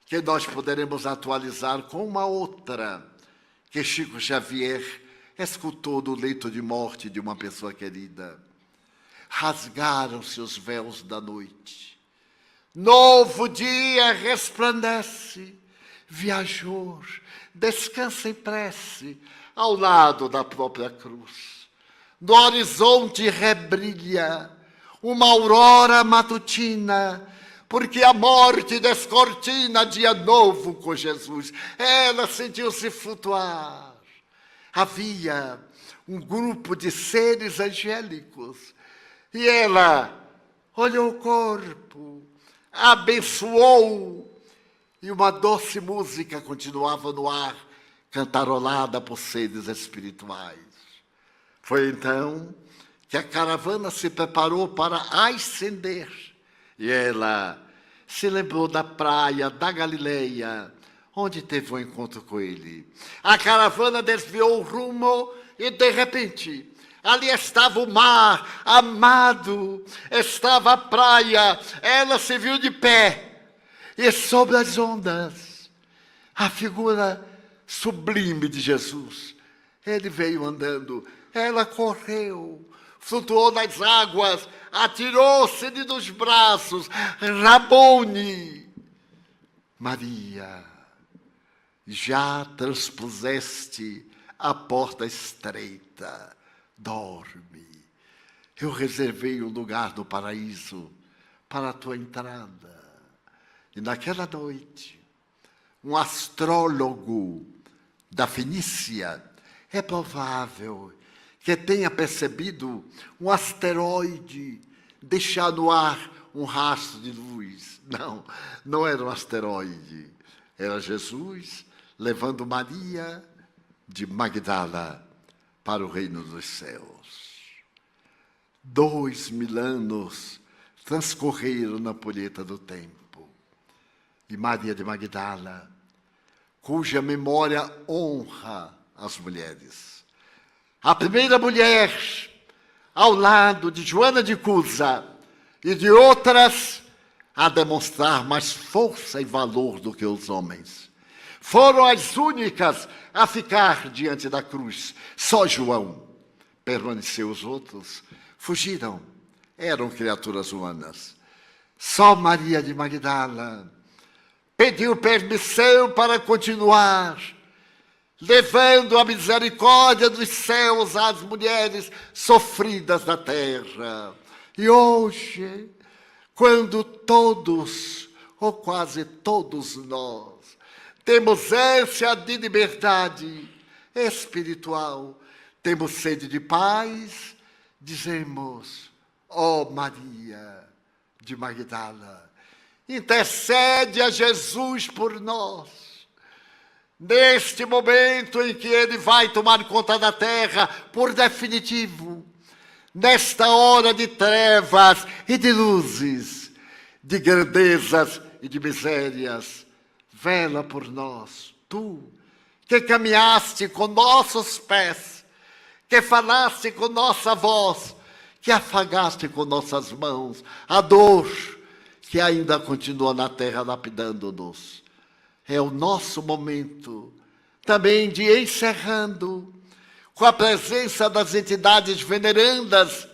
que nós poderemos atualizar com uma outra que Chico Xavier escutou do leito de morte de uma pessoa querida. Rasgaram-se os véus da noite. Novo dia resplandece, viajor, descansa em prece ao lado da própria cruz. No horizonte rebrilha uma aurora matutina, porque a morte descortina dia novo com Jesus. Ela sentiu-se flutuar. Havia um grupo de seres angélicos e ela olhou o corpo, abençoou, e uma doce música continuava no ar, cantarolada por seres espirituais. Foi então que a caravana se preparou para ascender. E ela se lembrou da praia da Galileia, onde teve um encontro com ele. A caravana desviou o rumo e, de repente, ali estava o mar amado, estava a praia. Ela se viu de pé e, sobre as ondas, a figura sublime de Jesus. Ele veio andando, ela correu, flutuou nas águas, atirou-se-lhe nos braços. Rabone! Maria, já transpuseste a porta estreita, dorme. Eu reservei um lugar no paraíso para a tua entrada. E naquela noite, um astrólogo da Fenícia, é provável que tenha percebido um asteroide deixar no ar um rastro de luz. Não, não era um asteroide. Era Jesus levando Maria de Magdala para o reino dos céus. 2000 anos transcorreram na polheta do tempo. E Maria de Magdala, cuja memória honra as mulheres, a primeira mulher, ao lado de Joana de Cusa e de outras, a demonstrar mais força e valor do que os homens. Foram as únicas a ficar diante da cruz. Só João permaneceu, os outros fugiram. Eram criaturas humanas. Só Maria de Magdala pediu permissão para continuar, levando a misericórdia dos céus às mulheres sofridas da terra. E hoje, quando todos, ou quase todos nós, temos ânsia de liberdade espiritual, temos sede de paz, dizemos: ó Maria de Magdala, intercede a Jesus por nós. Neste momento em que Ele vai tomar conta da terra por definitivo, nesta hora de trevas e de luzes, de grandezas e de misérias, vela por nós, tu, que caminhaste com nossos pés, que falaste com nossa voz, que afagaste com nossas mãos a dor que ainda continua na terra lapidando-nos. É o nosso momento também de encerrando, com a presença das entidades venerandas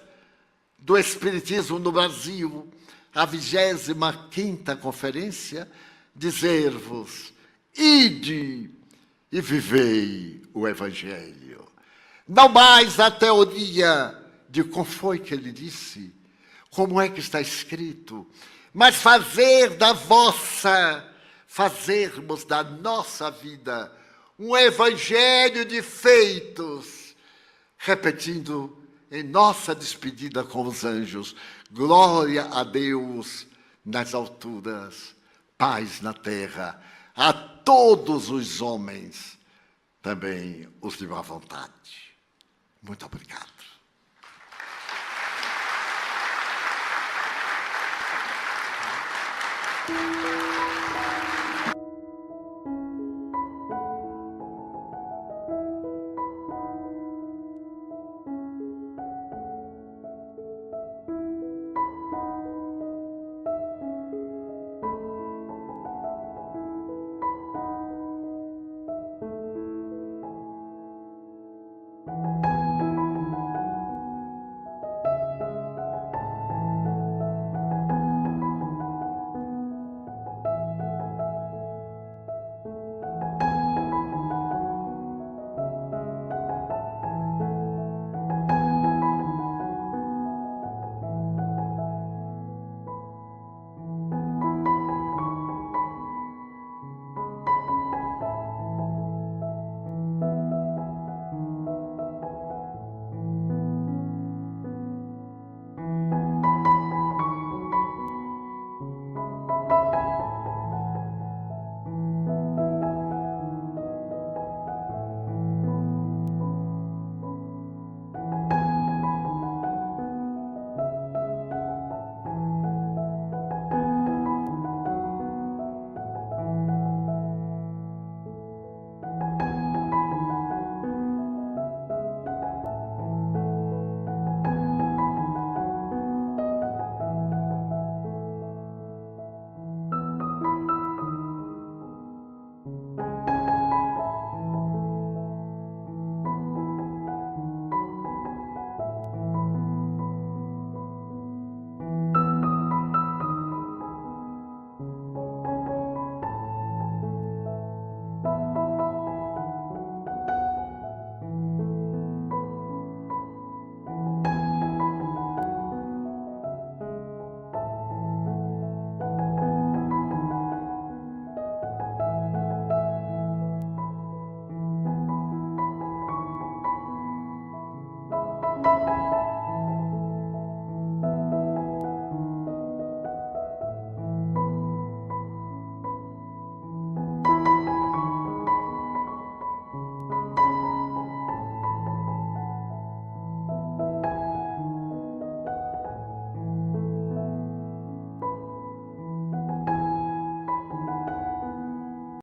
do Espiritismo no Brasil, a 25ª conferência, dizer-vos: ide e vivei o Evangelho. Não mais a teoria de como foi que ele disse, como é que está escrito, mas fazermos da nossa vida um evangelho de feitos, repetindo em nossa despedida com os anjos: glória a Deus nas alturas, paz na terra, a todos os homens, também os de má vontade. Muito obrigado.